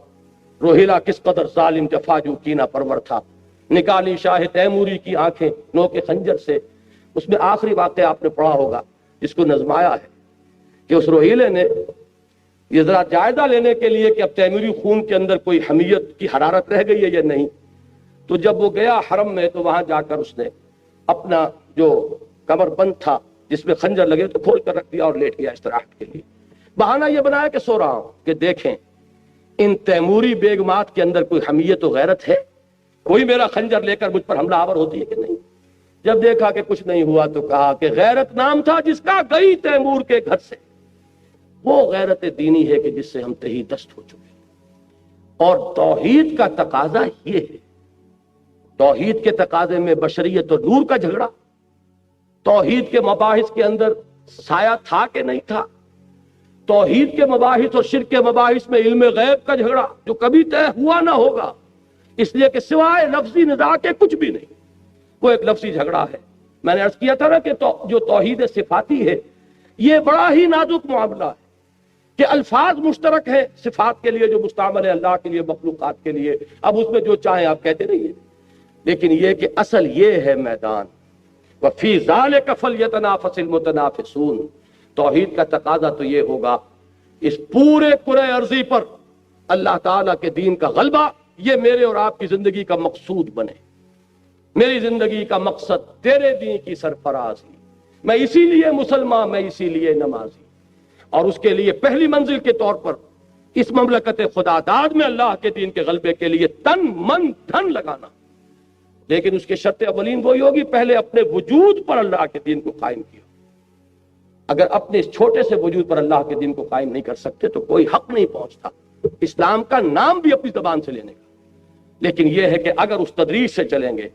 روہیلا کس قدر ظالم جفا جو کینہ پرور تھا، نکالی شاہ تیموری کی آنکھیں نوک خنجر سے، اس میں آخری واقعہ آپ نے پڑھا ہوگا جس کو نظمایا ہے کہ اس روہیلے نے یہ ذرا جائزہ لینے کے لیے کہ اب تیموری خون کے اندر کوئی حمیت کی حرارت رہ گئی ہے یا نہیں، تو جب وہ گیا حرم میں تو وہاں جا کر اس نے اپنا جو کمر بند تھا جس میں خنجر لگے تو کھول کر رکھ دیا اور لیٹ گیا استراحت کے لیے، بہانہ یہ بنایا کہ سو رہا ہوں، کہ دیکھیں ان تیموری بیگمات کے اندر کوئی حمیت و غیرت ہے، کوئی میرا خنجر لے کر مجھ پر حملہ آور ہوتی ہے کہ نہیں؟ جب دیکھا کہ کچھ نہیں ہوا تو کہا کہ غیرت نام تھا جس کا گئی تیمور کے گھر سے، وہ غیرت دینی ہے کہ جس سے ہم تہی دست ہو چکے۔ اور توحید کا تقاضا یہ ہے، توحید کے تقاضے میں بشریت اور نور کا جھگڑا، توحید کے مباحث کے اندر سایہ تھا کہ نہیں تھا، توحید کے مباحث اور شرک کے مباحث میں علم غیب کا جھگڑا جو کبھی طے ہوا نہ ہوگا، اس لیے کہ سوائے لفظی نزاع کے کچھ بھی نہیں، وہ ایک لفظی جھگڑا ہے۔ میں نے عرض کیا تھا نا کہ جو توحید صفاتی ہے یہ بڑا ہی نازک معاملہ ہے کہ الفاظ مشترک ہیں صفات کے لیے جو مستعمل ہے اللہ کے لیے مخلوقات کے لیے، اب اس میں جو چاہیں آپ کہتے رہیے، لیکن یہ کہ اصل یہ ہے میدان وَفِي ذَلِكَ فَلْيَتَنَافَسِ الْمُتَنَافِسُونَ۔ توحید کا تقاضا تو یہ ہوگا اس پورے کرۂ ارضی پر اللہ تعالیٰ کے دین کا غلبہ یہ میرے اور آپ کی زندگی کا مقصود بنے، میری زندگی کا مقصد تیرے دین کی سرفرازی، میں اسی لیے مسلمان، میں اسی لیے نمازی، اور اس کے لیے پہلی منزل کے طور پر اس مملکت خدا داد میں اللہ کے دین کے غلبے کے لیے تن من دھن لگانا، لیکن اس کے شرط اولین وہی ہوگی پہلے اپنے وجود پر اللہ کے دین کو قائم کیا۔ اگر اپنے اس چھوٹے سے وجود پر اللہ کے دین کو قائم نہیں کر سکتے تو کوئی حق نہیں پہنچتا اسلام کا نام بھی اپنی زبان سے لینے کا۔ لیکن یہ ہے کہ اگر اس تدریج سے چلیں گے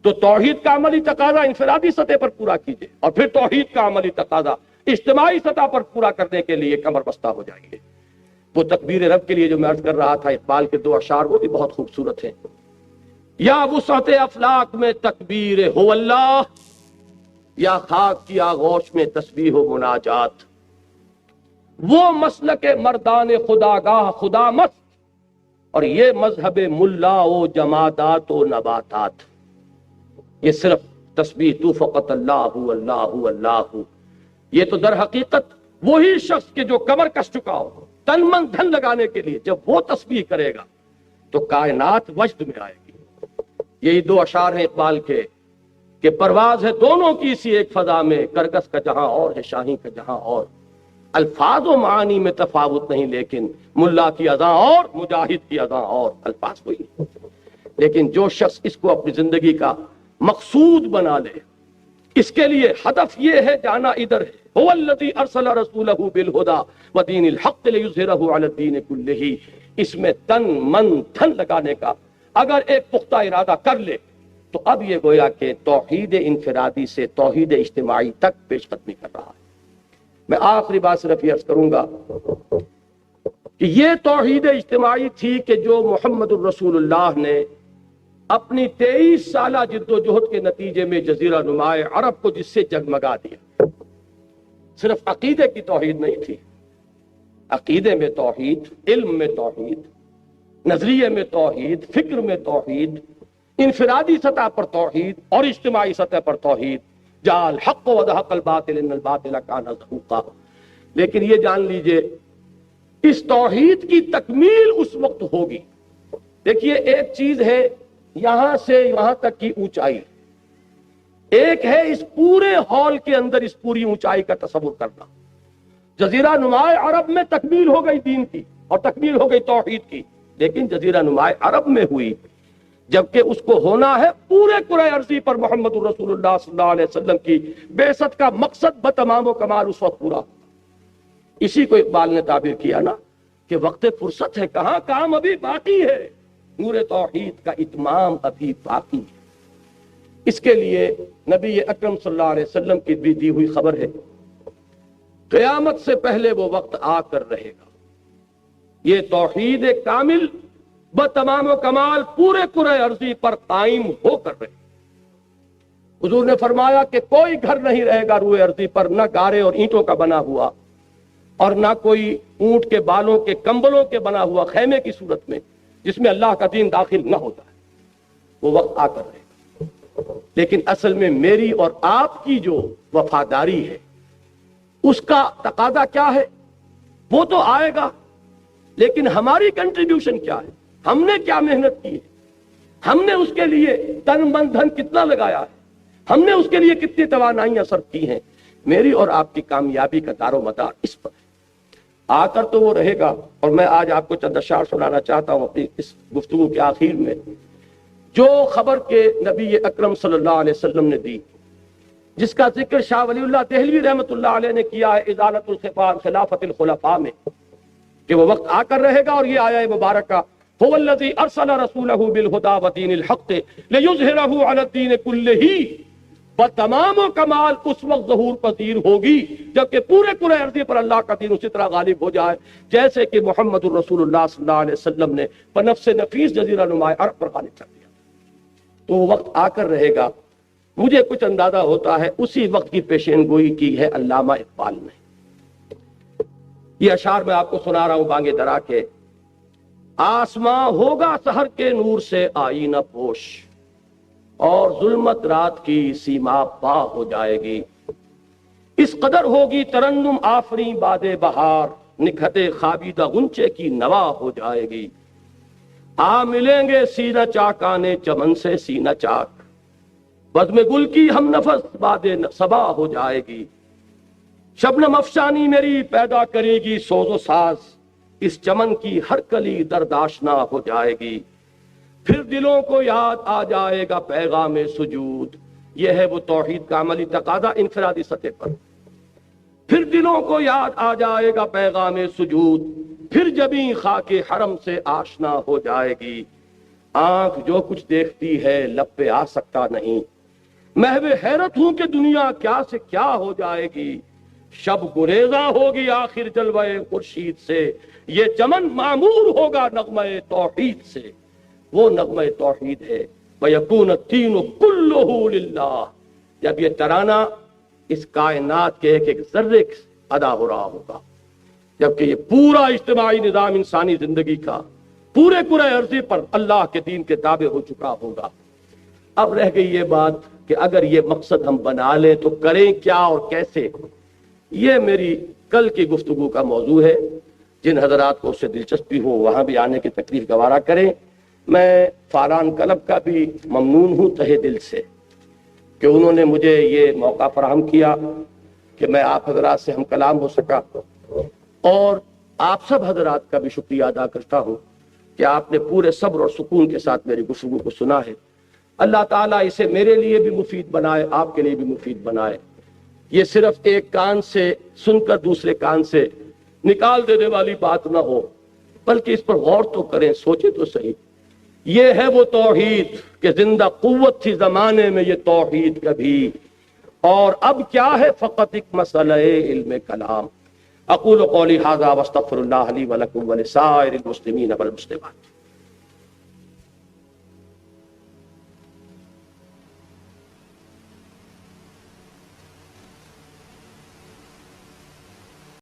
تو توحید کا عملی تقاضا انفرادی سطح پر پورا کیجئے، اور پھر توحید کا عملی تقاضا اجتماعی سطح پر پورا کرنے کے لیے کمر بستہ ہو جائیں گے۔ وہ تکبیر رب کے لیے جو میں عرض کر رہا تھا، اقبال کے دو اشعار وہ بھی بہت خوبصورت ہیں۔ یا وسعت افلاک میں تکبیر ہو اللہ، یا خاک کی آغوش میں تسبیح و مناجات، وہ مسلک مردان خداگاہ خدا مست، اور یہ مذہب ملا و جمادات و نباتات۔ یہ صرف تسبیح تو فقط اللہ اللہ اللہ، یہ تو در حقیقت وہی شخص کے جو کمر کس چکا ہو تن من دھن لگانے کے لیے، جب وہ تسبیح کرے گا تو کائنات وجد میں آئے گی۔ یہی دو اشعار ہیں اقبال کے کہ پرواز ہے دونوں کی اسی ایک فضا میں، کرگس کا جہاں اور ہے شاہی کا جہاں اور، الفاظ و معانی میں تفاوت نہیں لیکن ملا کی اذاں اور مجاہد کی اذاں اور، الفاظ کوئی نہیں۔ لیکن جو شخص اس کو اپنی زندگی کا مقصود بنا لے، اس کے لیے ہدف یہ ہے جانا ادھر ہے، هو الذی ارسل رسولہ بالہدی ودین الحق لیظہرہ علی الدین کلہ، اس میں تن من دھن لگانے کا اگر ایک پختہ ارادہ کر لے تو اب یہ گویا کہ توحید انفرادی سے توحید اجتماعی تک پیش قدمی کر رہا ہے۔ میں آخری بات صرف یہ عرض کروں گا کہ یہ توحید اجتماعی تھی کہ جو محمد الرسول اللہ نے اپنی 23 سالہ جد و جہد کے نتیجے میں جزیرہ نمائے عرب کو جس سے جگمگا دیا. صرف عقیدے کی توحید نہیں تھی، عقیدے میں توحید، علم میں توحید، نظریے میں توحید، فکر میں توحید، انفرادی سطح پر توحید اور اجتماعی سطح پر توحید. جعل حق و زہق الباطل ان الباطل کان زہوقا. لیکن یہ جان لیجئے اس توحید کی تکمیل اس وقت ہوگی. دیکھیے ایک چیز ہے یہاں سے وہاں تک کی اونچائی، ایک ہے اس پورے ہال کے اندر اس پوری اونچائی کا تصور کرنا. جزیرہ نمائے عرب میں تکمیل ہو گئی دین کی اور تکمیل ہو گئی توحید کی، لیکن جزیرہ نمائے عرب میں ہوئی جبکہ اس کو ہونا ہے پورے کرۂ ارضی پر محمد الرسول اللہ صلی اللہ علیہ وسلم کی بعثت کا مقصد بتمام و کمال اس وقت پورا. اسی کو اقبال نے تعبیر کیا نا کہ وقت فرصت ہے کہاں، کام ابھی باقی ہے، نور توحید کا اتمام ابھی باقی ہے. اس کے لیے نبی اکرم صلی اللہ علیہ وسلم کی بھی دی ہوئی خبر ہے، قیامت سے پہلے وہ وقت آ کر رہے گا، یہ توحید کامل بتمام و کمال پورے کرۂ ارضی پر قائم ہو کر رہے. حضور نے فرمایا کہ کوئی گھر نہیں رہے گا روئے ارضی پر، نہ گارے اور اینٹوں کا بنا ہوا اور نہ کوئی اونٹ کے بالوں کے کمبلوں کے بنا ہوا خیمے کی صورت میں جس میں اللہ کا دین داخل نہ ہوتا ہے. وہ وقت آ کر رہے گا. لیکن اصل میں میری اور آپ کی جو وفاداری ہے اس کا تقاضا کیا ہے؟ وہ تو آئے گا، لیکن ہماری کنٹریبیوشن کیا ہے؟ ہم نے کیا محنت کی ہے؟ ہم نے اس کے لیے تن من دھن کتنا لگایا ہے؟ ہم نے اس کے لیے کتنی توانائیاں صرف کی ہیں؟ میری اور آپ کی کامیابی کا دار و مدار اس پر ہے. آ کر تو وہ رہے گا. اور میں آج آپ کو چند اشعار سنانا چاہتا ہوں اپنی اس گفتگو کے آخر میں، جو خبر کے نبی اکرم صلی اللہ علیہ وسلم نے دی، جس کا ذکر شاہ ولی اللہ دہلوی رحمۃ اللہ علیہ نے کیا ہے ازالۃ الخفا خلافت الخلفاء میں، کہ وہ وقت آ کر رہے گا. اور یہ آیا مبارکہ هو الذی ارسل رسولہ بالہدی ودین الحق لیظہرہ علی الدین کلہ، بتمام و کمال اس وقت ظہور پذیر ہوگی جبکہ پورے کرۂ ارضی پر اللہ کا دین اسی طرح غالب ہو جائے جیسے کہ محمد الرسول اللہ صلی اللہ علیہ وسلم نے بنفس نفیس جزیرہ نمائے عرب پر غالب کر دیا. تو وہ وقت آ کر رہے گا. مجھے کچھ اندازہ ہوتا ہے اسی وقت کی پیشین گوئی کی ہے علامہ اقبال نے. یہ اشعار میں آپ کو سنا رہا ہوں بانگے درا کے. آسماں ہوگا سحر کے نور سے آئینہ پوش، اور ظلمت رات کی سیما پا ہو جائے گی. اس قدر ہوگی ترنم آفری باد بہار، نکھتے خوابیدہ غنچے کی نوا ہو جائے گی. آ ملیں گے سینہ چاکانے چمن سے سینہ چاک، بزم گل کی ہم نفس باد صبا ہو جائے گی. شبنم افشانی میری پیدا کرے گی سوز و ساز، اس چمن کی ہر کلی درداشنا ہو جائے گی. پھر دلوں کو یاد آ جائے گا پیغام سجود. یہ ہے وہ توحید کا عملی تقاضا انفرادی سطح پر. پھر دلوں کو یاد آ جائے گا پیغام سجود، پھر جبیں خاک حرم سے آشنا ہو جائے گی. آنکھ جو کچھ دیکھتی ہے لب پہ آ سکتا نہیں، محو حیرت ہوں کہ دنیا کیا سے کیا ہو جائے گی. شب گریزاں ہوگی آخر جلوہ خورشید سے، یہ چمن معمور ہوگا نغمہ توحید سے. وہ نغمہ توحید ہے وَيَكُونَ الدِّينُ كُلُّهُ لِلَّهِ. جب یہ ترانہ اس کائنات کے ایک ایک ذرے ادا ہو رہا ہوگا، جبکہ یہ پورا اجتماعی نظام انسانی زندگی کا پورے کرۂ ارضی پر اللہ کے دین کے تابع ہو چکا ہوگا. اب رہ گئی یہ بات کہ اگر یہ مقصد ہم بنا لیں تو کریں کیا اور کیسے. یہ میری کل کی گفتگو کا موضوع ہے. جن حضرات کو اس سے دلچسپی ہو وہاں بھی آنے کی تکلیف گوارا کریں. میں فاران کلب کا بھی ممنون ہوں تہہ دل سے کہ انہوں نے مجھے یہ موقع فراہم کیا کہ میں آپ حضرات سے ہم کلام ہو سکا، اور آپ سب حضرات کا بھی شکریہ ادا کرتا ہوں کہ آپ نے پورے صبر اور سکون کے ساتھ میری گفتگو کو سنا ہے. اللہ تعالیٰ اسے میرے لیے بھی مفید بنائے، آپ کے لیے بھی مفید بنائے. یہ صرف ایک کان سے سن کر دوسرے کان سے نکال دینے والی بات نہ ہو، بلکہ اس پر غور تو کریں، سوچیں تو صحیح. یہ ہے وہ توحید کہ زندہ قوت تھی زمانے میں یہ توحید کبھی، اور اب کیا ہے فقط ایک مسئلہ علم کلام. اقول قولی ھذا واستغفر اللہ لی ولکم ولسائر المسلمین والمسلمات.